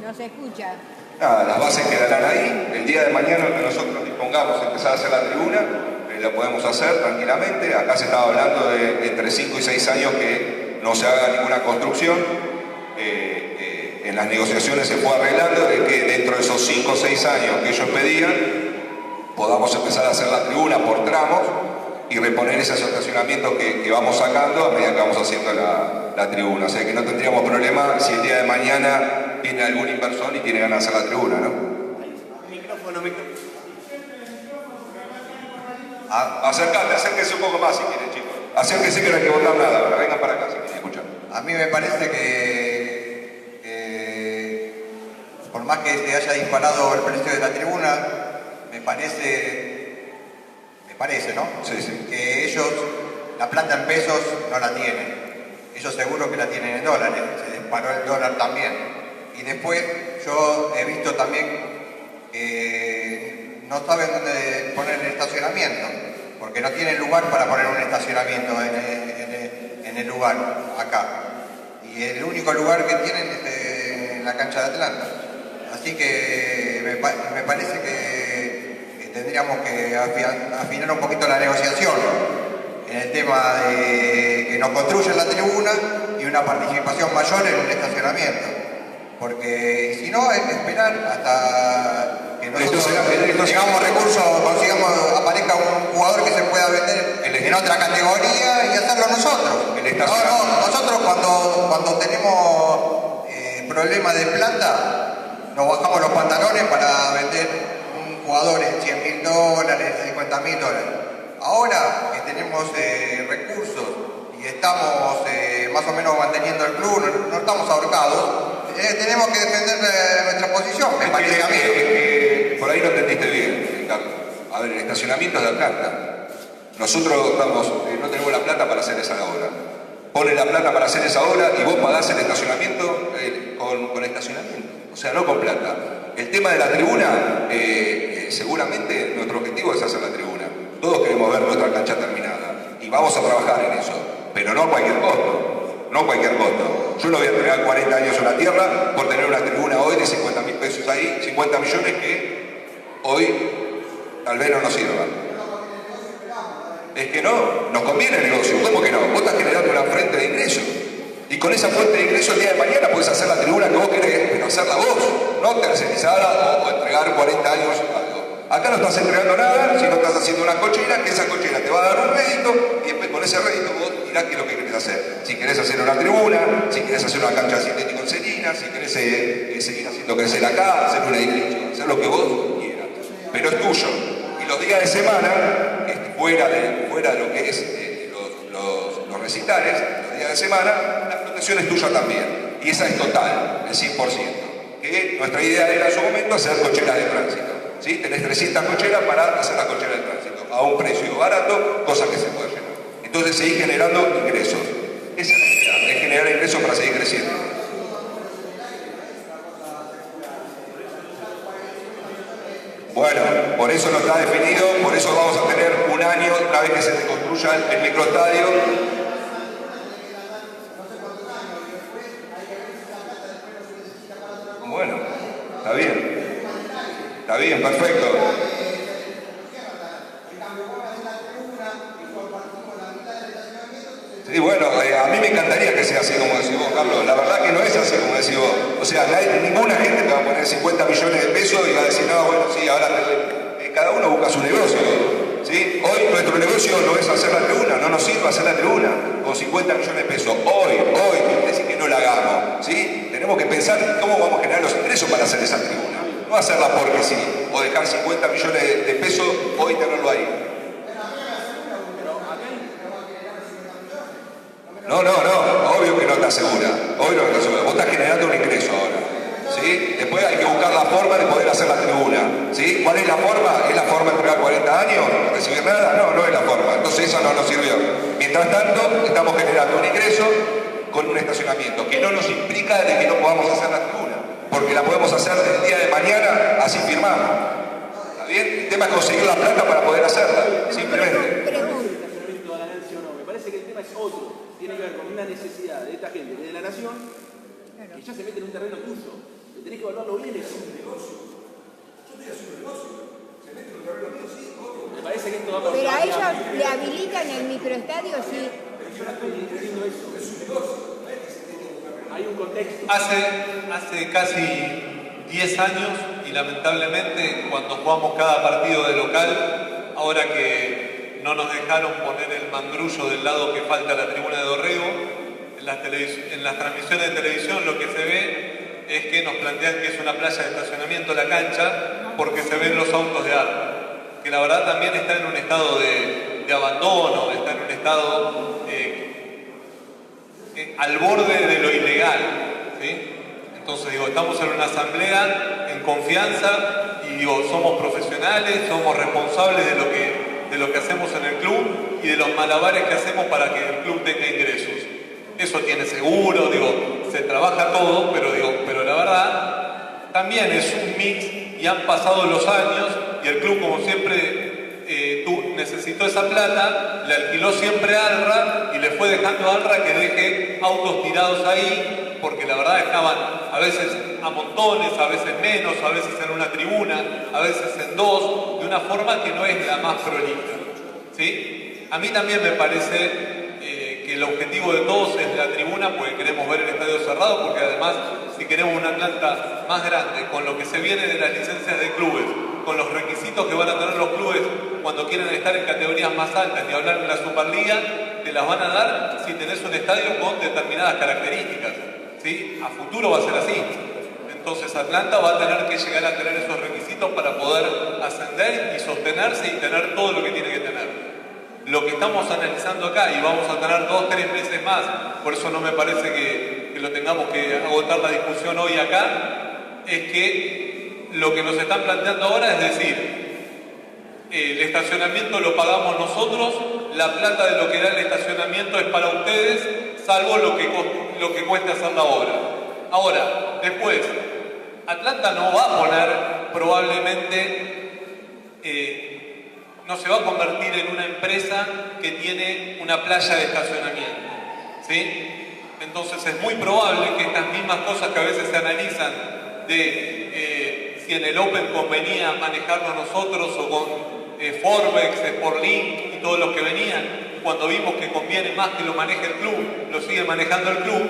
No se escucha. Nada, las bases quedarán ahí. El día de mañana que nosotros dispongamos de empezar a hacer la tribuna, lo podemos hacer tranquilamente. Acá se estaba hablando de entre 5 y 6 años que no se haga ninguna construcción. En las negociaciones se fue arreglando de que dentro de esos 5 o 6 años que ellos pedían, podamos empezar a hacer la tribuna por tramos y reponer esos estacionamientos que vamos sacando a medida que vamos haciendo la tribuna. O sea que no tendríamos problema si el día de mañana viene algún inversor y tiene ganas de hacer la tribuna, ¿no? Micrófono. Acérquese un poco más si quieren, chicos. Acérquese que no hay que votar nada, ahora vengan para acá si quieren escuchar. A mí me parece que por más que se haya disparado el precio de la tribuna, me parece, ¿no? Sí. Que ellos la plata en pesos no la tienen. Ellos seguro que la tienen en dólares, se disparó el dólar también. Y después yo he visto también que no saben dónde poner el estacionamiento, porque no tienen lugar para poner un estacionamiento en el lugar, acá. Y el único lugar que tienen es en la cancha de Atlanta. Así que me parece que tendríamos que afinar un poquito la negociación en el tema de que nos construyan la tribuna y una participación mayor en un estacionamiento. Porque si no, hay que esperar hasta que nosotros tengamos recursos, aparezca un jugador que se pueda vender en otra categoría y hacerlo nosotros. Nosotros cuando tenemos problemas de plata, nos bajamos los pantalones para vender un jugador en $100.000, $50.000. Ahora que tenemos recursos y estamos más o menos manteniendo el club, no estamos ahorcados, tenemos que defender nuestra posición, me parece a mí. Por ahí no entendiste bien, Carlos. A ver, el estacionamiento es de Atlanta. Nosotros no tenemos la plata para hacer esa obra. Ponen la plata para hacer esa obra y vos pagás el estacionamiento con estacionamiento, o sea, no con plata. El tema de la tribuna, seguramente nuestro objetivo es hacer la tribuna. Todos queremos ver nuestra cancha terminada y vamos a trabajar en eso, pero no a cualquier costo, no a cualquier costo. Yo no voy a tener 40 años en la tierra por tener una tribuna hoy de 50.000 pesos ahí, 50 millones que hoy tal vez no nos sirvan. Es que no, nos conviene el negocio. ¿Cómo que no? Vos estás generando una fuente de ingresos. Y con esa fuente de ingresos el día de mañana puedes hacer la tribuna que vos querés, pero hacerla vos, no tercerizada o entregar 40 años algo. Acá no estás entregando nada, sino estás haciendo una cochera, que esa cochera te va a dar un rédito, y después con ese rédito vos dirás qué es lo que querés hacer. Si querés hacer una tribuna, si querés hacer una cancha sintética en Celina, si querés seguir haciendo crecer acá, hacer un edificio, hacer lo que vos quieras. Pero es tuyo. Y los días de semana, fuera de lo que es los recitales, los días de semana, la protección es tuya también. Y esa es total, el 100%. Que nuestra idea era en su momento hacer cocheras de tránsito. ¿Sí? Tenés 300 cocheras para hacer la cochera de tránsito a un precio barato, cosa que se puede llenar. Entonces seguir generando ingresos. Esa es la idea, es generar ingresos para seguir creciendo. Bueno, por eso no está definido, por eso vamos a tener un año, una vez que se reconstruya el microestadio. Bueno, está bien, perfecto. Sí, bueno, a mí me encantaría que sea así como decís vos, Carlos. La verdad que no es así como decís vos. O sea, ninguna gente te va a poner 50 millones de pesos y va a decir, no, bueno, sí, ahora cada uno busca su negocio. ¿Sí? Hoy nuestro negocio no es hacer la tribuna, no nos sirve hacer la tribuna con 50 millones de pesos. Hoy, quiere decir que no la hagamos. ¿Sí? Tenemos que pensar cómo vamos a generar los ingresos para hacer esa tribuna. No hacerla porque sí, o dejar 50 millones de pesos hoy y tenerlo ahí. No, obvio que no te asegura, Vos estás generando un ingreso ahora, ¿sí? Después hay que buscar la forma de poder hacer la tribuna, ¿sí? ¿Cuál es la forma? ¿Es la forma de entregar 40 años? ¿No recibir nada? No es la forma, entonces eso no nos sirvió. Mientras tanto, estamos generando un ingreso con un estacionamiento, que no nos implica de que no podamos hacer la tribuna, porque la podemos hacer el día de mañana, así firmamos. ¿Está bien? El tema es conseguir la plata para poder hacerla, simplemente. Me parece que el tema es otro. Tiene que ver con una necesidad de esta gente, de la nación, que ya se mete en un terreno tuyo. Que tenés que evaluarlo bien. Es un negocio. Yo estoy haciendo un negocio. Se mete en un terreno tuyo, sí, obvio. Me parece que esto va a pasar. Pero a ellos le habilitan el microestadio, sí. Pero yo no estoy diciendo eso. Es un negocio. Hay un contexto. Hace casi 10 años, y lamentablemente cuando jugamos cada partido de local, ahora que no nos dejaron poner el mangrullo del lado que falta a la tribuna de Dorrego, en las transmisiones de televisión lo que se ve es que nos plantean que es una playa de estacionamiento la cancha porque se ven los autos de arma, que la verdad también está en un estado de abandono, está en un estado al borde de lo ilegal, ¿sí? Entonces estamos en una asamblea en confianza y somos profesionales, somos responsables de lo que hacemos en el club y de los malabares que hacemos para que el club tenga ingresos. Eso tiene seguro, se trabaja todo, pero la verdad también es un mix y han pasado los años y el club, como siempre, necesitó esa plata, le alquiló siempre a Alra y le fue dejando a Alra que deje autos tirados ahí, porque la verdad estaban a veces a montones, a veces menos, a veces en una tribuna, a veces en dos, de una forma que no es la más prolija, ¿sí? A mí también me parece que el objetivo de todos es la tribuna, porque queremos ver el estadio cerrado, porque además si queremos una Atlanta más grande, con lo que se viene de las licencias de clubes, con los requisitos que van a tener los clubes cuando quieren estar en categorías más altas y hablar en la Superliga, te las van a dar si tenés un estadio con determinadas características, ¿sí? A futuro va a ser así. Entonces Atlanta va a tener que llegar a tener esos requisitos para poder ascender y sostenerse y tener todo lo que tiene que tener. Lo que estamos analizando acá, y vamos a tener 2-3 meses más, por eso no me parece que lo tengamos que agotar la discusión hoy acá, es que lo que nos están planteando ahora es decir, el estacionamiento lo pagamos nosotros, la plata de lo que da el estacionamiento es para ustedes, salvo lo que cueste hacer la obra. Ahora, después, Atlanta no va a poner, probablemente, no se va a convertir en una empresa que tiene una playa de estacionamiento, ¿sí? Entonces es muy probable que estas mismas cosas que a veces se analizan de si en el Open convenía manejarlo nosotros o con Forbex, Sportlink y todos los que venían, cuando vimos que conviene más que lo maneje el club, lo sigue manejando el club.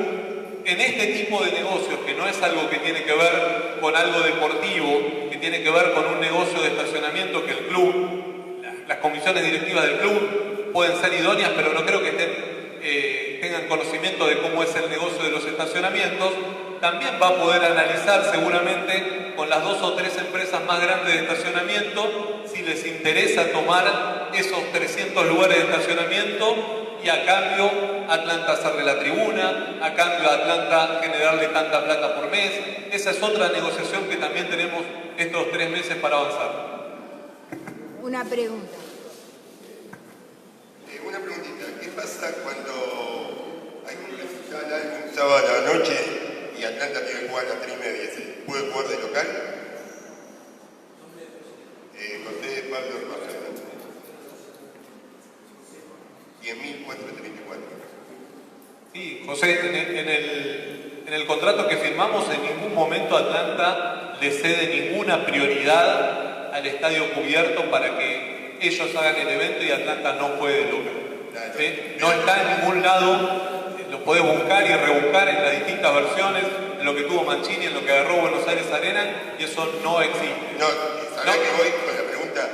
En este tipo de negocios, que no es algo que tiene que ver con algo deportivo, que tiene que ver con un negocio de estacionamiento que el club, las comisiones directivas del club pueden ser idóneas, pero no creo que tengan conocimiento de cómo es el negocio de los estacionamientos, también va a poder analizar seguramente con las 2 o 3 empresas más grandes de estacionamiento si les interesa tomar esos 300 lugares de estacionamiento y a cambio Atlanta hacerle la tribuna, a cambio Atlanta generarle tanta plata por mes. Esa es otra negociación que también tenemos estos 3 meses para avanzar. Una pregunta. Una preguntita, ¿qué pasa cuando hay un recital algún sábado a la noche y Atlanta tiene que jugar a las 3:30? ¿Se puede jugar de local? José Pablo Rosa, 10.434. Sí, José, en el contrato que firmamos en ningún momento Atlanta le cede ninguna prioridad al estadio cubierto para que ellos hagan el evento y Atlanta no juegue de local. ¿Sí? No está en ningún lado, lo podés buscar y rebuscar en las distintas versiones, en lo que tuvo Mancini, en lo que agarró Buenos Aires Arena, y eso no existe. No, ¿sabés que voy con la pregunta?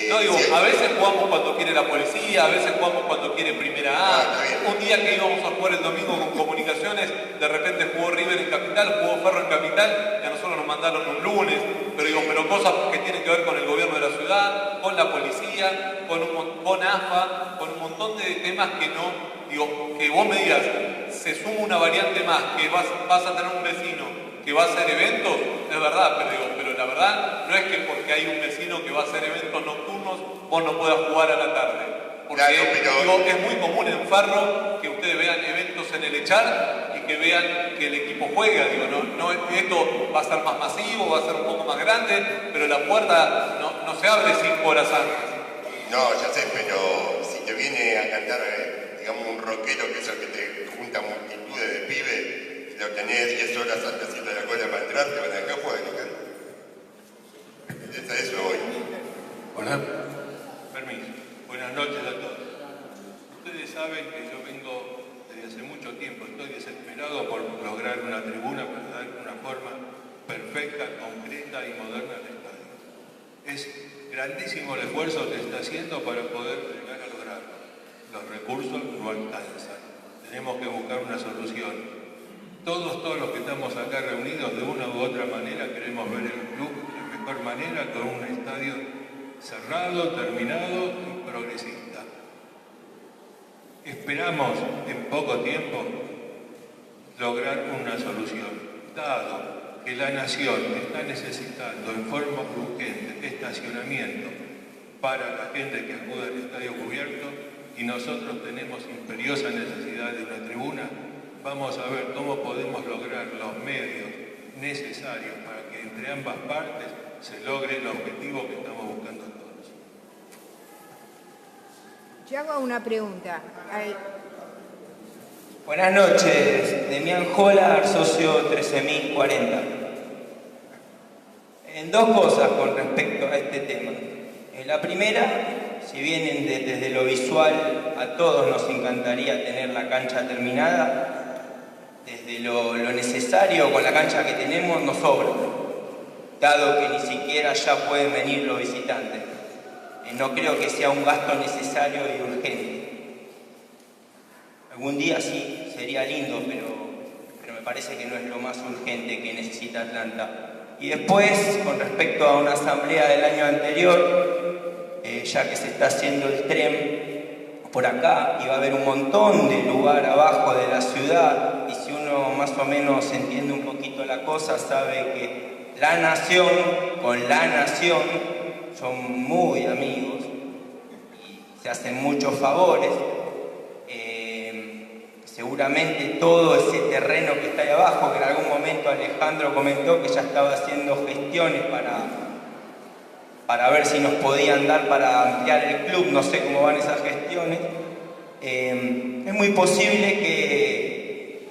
No, digo, a veces jugamos cuando quiere la policía, a veces jugamos cuando quiere Primera A. Un día que íbamos a jugar el domingo con Comunicaciones, de repente jugó River en Capital, jugó Ferro en Capital, y a nosotros nos mandaron un lunes. Pero cosas que tienen que ver con el gobierno de la ciudad, con la policía, con AFA, con un montón de temas que no, digo, que vos me digas, se suma una variante más, que vas a tener un vecino que va a hacer eventos, es verdad, pero la verdad no es que porque hay un vecino que va a hacer eventos nocturnos vos no puedas jugar a la tarde. Porque digo, es muy común en Ferro que ustedes vean eventos en el Echar y que vean que el equipo juega. Digo, no, esto va a ser más masivo, va a ser un poco más grande, pero la puerta no se abre 5 horas antes. No, ya sé, pero si te viene a cantar, digamos, un rockero que es el que te junta multitudes de pibes, lo tenés 10 horas antes haciendo la cola para entrar, te van a dejar jugar de local. Es a eso hoy. Hola. Permiso. Buenas noches a todos. Ustedes saben que yo vengo desde hace mucho tiempo, estoy desesperado por lograr una tribuna para dar una forma perfecta, concreta y moderna al estadio. Es grandísimo el esfuerzo que está haciendo para poder llegar a lograrlo. Los recursos no alcanzan. Tenemos que buscar una solución. Todos los que estamos acá reunidos, de una u otra manera, queremos ver el club de la mejor manera, con un estadio cerrado, terminado y progresista. Esperamos en poco tiempo lograr una solución, dado que la nación está necesitando en forma urgente estacionamiento para la gente que acude al estadio cubierto y nosotros tenemos imperiosa necesidad de una tribuna. Vamos a ver cómo podemos lograr los medios necesarios para que entre ambas partes se logre el objetivo que estamos buscando todos. Yo hago una pregunta. Buenas noches, Demián Jolar, socio 13.040. En 2 cosas con respecto a este tema. La primera, si bien desde lo visual a todos nos encantaría tener la cancha terminada, desde lo necesario con la cancha que tenemos nos sobra, dado que ni siquiera ya pueden venir los visitantes. No creo que sea un gasto necesario y urgente. Algún día sí, sería lindo, pero me parece que no es lo más urgente que necesita Atlanta. Y después, con respecto a una asamblea del año anterior, ya que se está haciendo el tren por acá y va a haber un montón de lugar abajo de la ciudad, y si uno más o menos entiende un poquito la cosa, sabe que la nación, con la nación, son muy amigos y se hacen muchos favores. Seguramente todo ese terreno que está ahí abajo, que en algún momento Alejandro comentó que ya estaba haciendo gestiones para ver si nos podían dar para ampliar el club, no sé cómo van esas gestiones. Es muy posible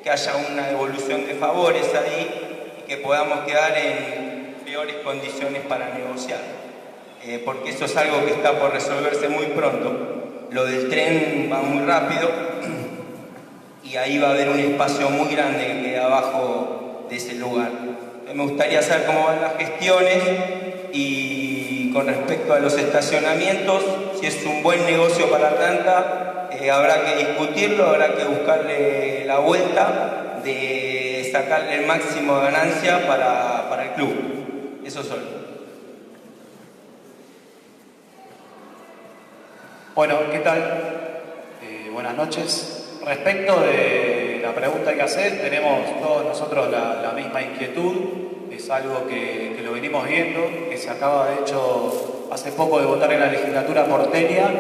que haya una devolución de favores ahí y que podamos quedar en peores condiciones para negociar, porque eso es algo que está por resolverse muy pronto. Lo del tren va muy rápido y ahí va a haber un espacio muy grande que queda abajo de ese lugar. Me gustaría saber cómo van las gestiones y con respecto a los estacionamientos, si es un buen negocio para Atlanta, habrá que discutirlo, habrá que buscarle la vuelta de sacarle el máximo de ganancia para el club. Eso solo. Bueno, ¿qué tal? Buenas noches. Respecto de la pregunta que hacer, tenemos todos nosotros la misma inquietud. Es algo que lo venimos viendo, que se acaba de hecho hace poco de votar en la legislatura porteña,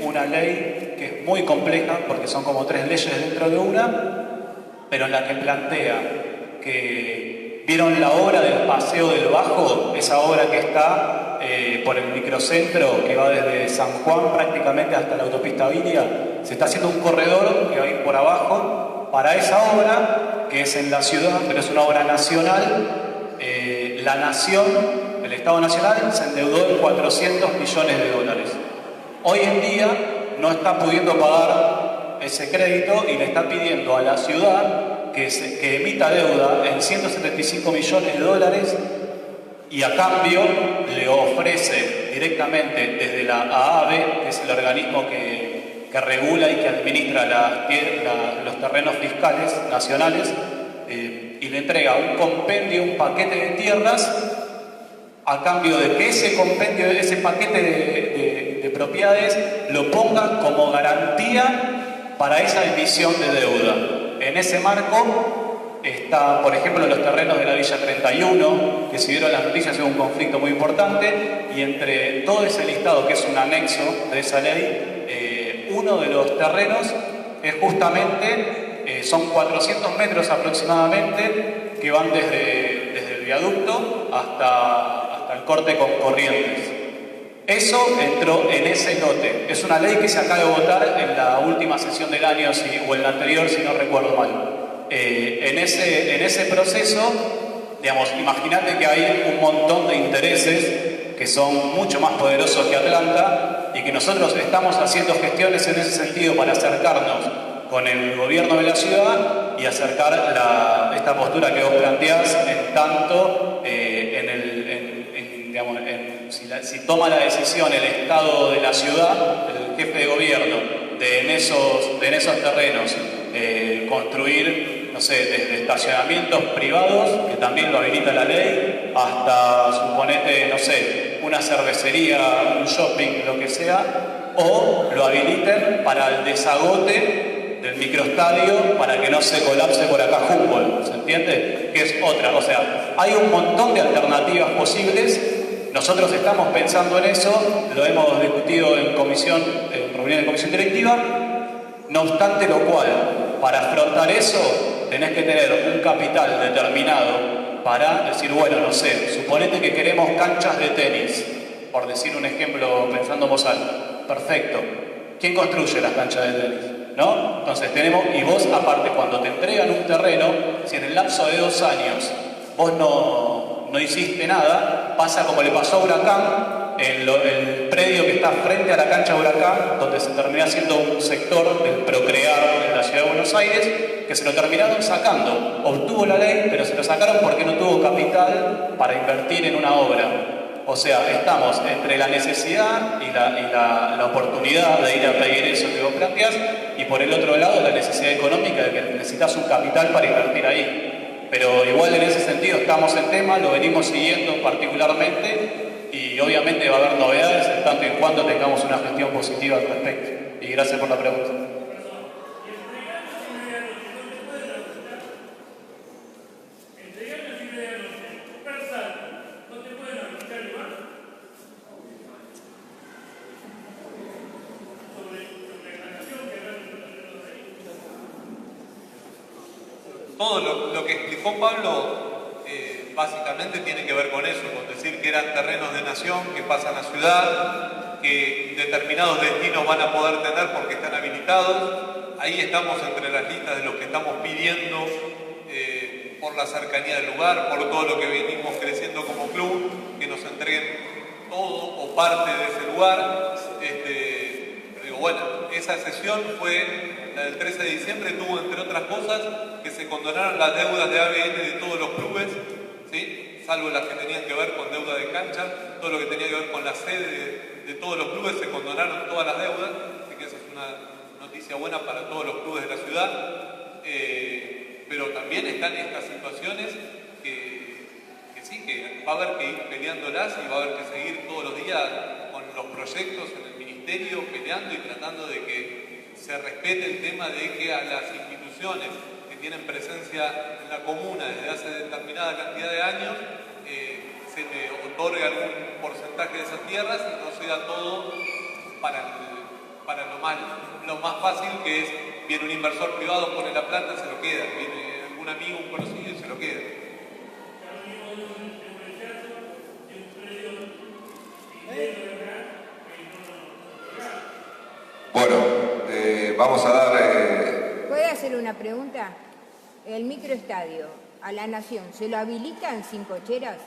una ley que es muy compleja porque son como 3 leyes dentro de una, pero en la que plantea que vieron la obra del Paseo del Bajo, esa obra que está por el microcentro que va desde San Juan prácticamente hasta la autopista Vilia. Se está haciendo un corredor que va a ir por abajo para esa obra, que es en la ciudad, pero es una obra nacional. La nación, el Estado Nacional, se endeudó en $400 millones. Hoy en día no está pudiendo pagar ese crédito y le está pidiendo a la ciudad que emita deuda en $175 millones y a cambio le ofrece directamente desde la AAB, que es el organismo que regula y que administra los terrenos fiscales nacionales, y le entrega un compendio, un paquete de tierras, a cambio de que ese compendio, ese paquete de propiedades lo ponga como garantía para esa emisión de deuda. En ese marco está, por ejemplo, los terrenos de la Villa 31, que si vieron las noticias es un conflicto muy importante, y entre todo ese listado, que es un anexo de esa ley, uno de los terrenos es justamente, son 400 metros aproximadamente, que van desde el viaducto hasta el corte con Corrientes. Eso entró en ese lote. Es una ley que se acaba de votar en la última sesión del año, o en la anterior, si no recuerdo mal. En ese proceso, digamos, imagínate que hay un montón de intereses que son mucho más poderosos que Atlanta y que nosotros estamos haciendo gestiones en ese sentido para acercarnos con el gobierno de la ciudad y acercar esta postura que vos planteás, en tanto si toma la decisión el Estado de la ciudad, el jefe de gobierno, de en esos terrenos construir, no sé, desde estacionamientos privados, que también lo habilita la ley, hasta, suponete, no sé, una cervecería, un shopping, lo que sea, o lo habiliten para el desagote del microestadio para que no se colapse por acá Humboldt, ¿se entiende? Que es otra, o sea, hay un montón de alternativas posibles. Nosotros estamos pensando en eso, lo hemos discutido en reunión de comisión directiva. No obstante lo cual, para afrontar eso, tenés que tener un capital determinado para decir, bueno, no sé, suponete que queremos canchas de tenis, por decir un ejemplo pensando en voz alta. Perfecto. ¿Quién construye las canchas de tenis? ¿No? Entonces tenemos, y vos aparte, cuando te entregan un terreno, si en el lapso de 2 años vos no hiciste nada, pasa como le pasó a Huracán, el predio que está frente a la cancha de Huracán, donde se termina siendo un sector del procrear en la ciudad de Buenos Aires, que se lo terminaron sacando. Obtuvo la ley, pero se lo sacaron porque no tuvo capital para invertir en una obra. O sea, estamos entre la necesidad y la oportunidad de ir a pedir eso que vos planteás, y por el otro lado la necesidad económica de que necesitas un capital para invertir ahí. Pero igual en ese sentido estamos en tema, lo venimos siguiendo particularmente, y obviamente va a haber novedades en tanto y en cuanto tengamos una gestión positiva al respecto. Y gracias por la pregunta. todo lo que explicó Pablo básicamente tiene que ver con eso, con decir que eran terrenos de nación que pasan a ciudad, que determinados destinos van a poder tener porque están habilitados. Ahí estamos entre las listas de los que estamos pidiendo por la cercanía del lugar, por todo lo que venimos creciendo como club, que nos entreguen todo o parte de ese lugar. Pero digo, bueno, esa sesión fue la del 13 de diciembre, tuvo entre otras cosas que se condonaron las deudas de ABN de todos los clubes, ¿sí? Salvo las que tenían que ver con deuda de cancha, todo lo que tenía que ver con la sede de todos los clubes, se condonaron todas las deudas, así que esa es una noticia buena para todos los clubes de la ciudad. Pero también están estas situaciones que sí, que va a haber que ir peleándolas y va a haber que seguir todos los días con los proyectos en el ministerio, peleando y tratando de que se respete el tema de que a las instituciones que tienen presencia en la comuna desde hace determinada cantidad de años se le otorgue algún porcentaje de esas tierras y no sea todo para lo más fácil, que es viene un inversor privado, pone la plata, se lo queda, viene algún amigo, un conocido y se lo queda. Bueno, vamos a dar... ¿Puede hacer una pregunta? El microestadio a la Nación, ¿se lo habilitan sin cocheras?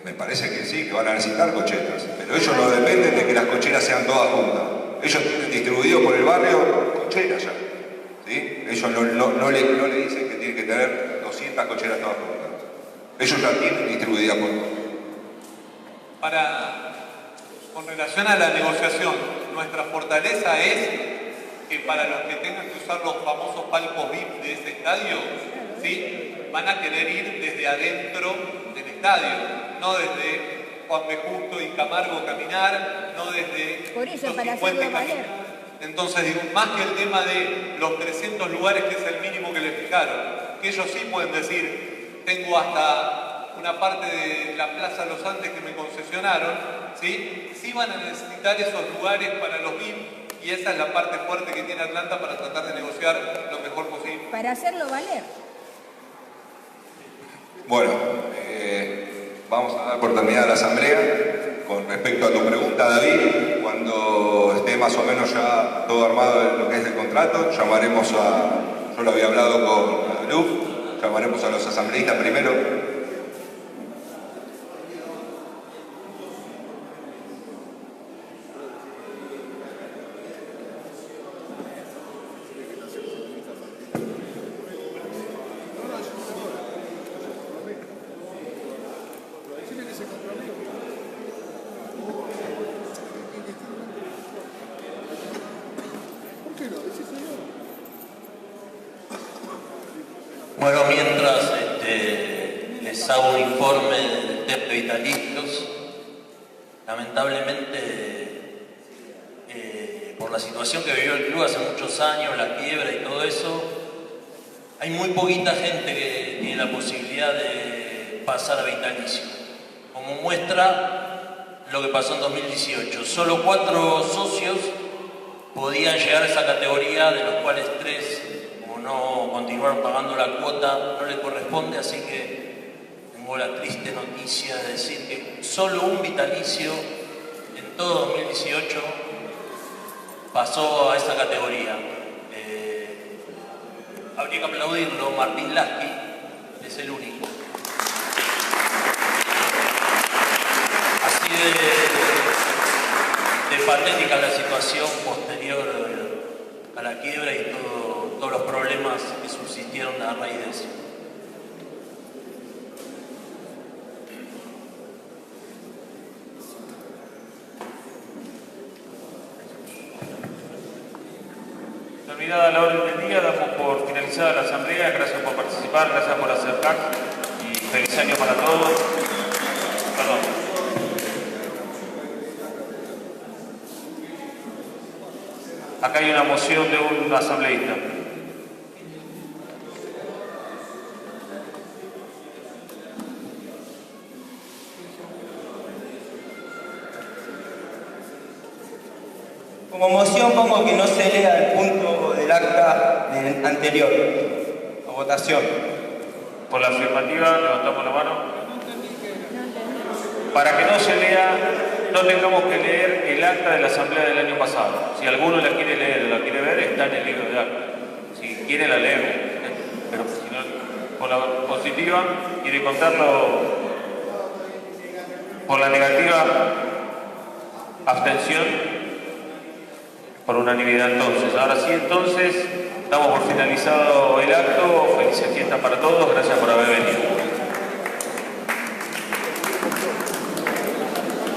Me parece que sí, que van a necesitar cocheras, pero ellos no dependen de que las cocheras sean todas juntas. Ellos tienen distribuido por el barrio cocheras ya, ¿sí? Ellos no le dicen que tienen que tener 200 cocheras todas juntas. Ellos ya tienen distribuidas por todo. Con relación a la negociación, nuestra fortaleza es que para los que tengan que usar los famosos palcos VIP de ese estadio, ¿sí? Van a querer ir desde adentro del estadio, no desde Juan B. Justo y Camargo caminar, no desde por eso, los para 50 hacerlo caminar. valer. Entonces digo, más que el tema de los 300 lugares, que es el mínimo que les fijaron, que ellos sí pueden decir, tengo hasta una parte de la Plaza Los Andes que me concesionaron, ¿sí? Sí van a necesitar esos lugares para los VIP, y esa es la parte fuerte que tiene Atlanta para tratar de negociar lo mejor posible. Para hacerlo valer. Bueno, vamos a dar por terminada la asamblea. Con respecto a tu pregunta, David, cuando esté más o menos ya todo armado en lo que es el contrato, llamaremos yo lo había hablado con Luf, llamaremos a los asambleístas primero. Bueno, mientras les hago un informe del test de vitalicios, lamentablemente por la situación que vivió el club hace muchos años, la quiebra y todo eso, hay muy poquita gente que tiene la posibilidad de pasar a vitalicio. Como muestra lo que pasó en 2018, solo 4 socios podían llegar a esa categoría, de los cuales 3 no continuaron pagando la cuota, no le corresponde, así que tengo la triste noticia de decir que solo un vitalicio en todo 2018 pasó a esa categoría. Habría que aplaudirlo, Martín Lasky es el único. Así de patética la situación posterior a la quiebra y todos los problemas que subsistieron a raíz de eso. Terminada la orden del día, damos por finalizada la asamblea. Gracias por participar, gracias por acercar y feliz año para todos. Perdón. Acá hay una moción de un asambleísta. Como moción pongo que no se lea el punto del acta del anterior a votación. Por la afirmativa, levantamos la mano. Para que no se lea, no tengamos que leer el acta de la asamblea del año pasado. Si alguno la quiere leer o la quiere ver, está en el libro de acta. Si quiere la leemos, pero si no, por la positiva y de contarlo por la negativa, abstención, por unanimidad entonces. Ahora sí, entonces, damos por finalizado el acto. Felices fiestas para todos, gracias por haber venido.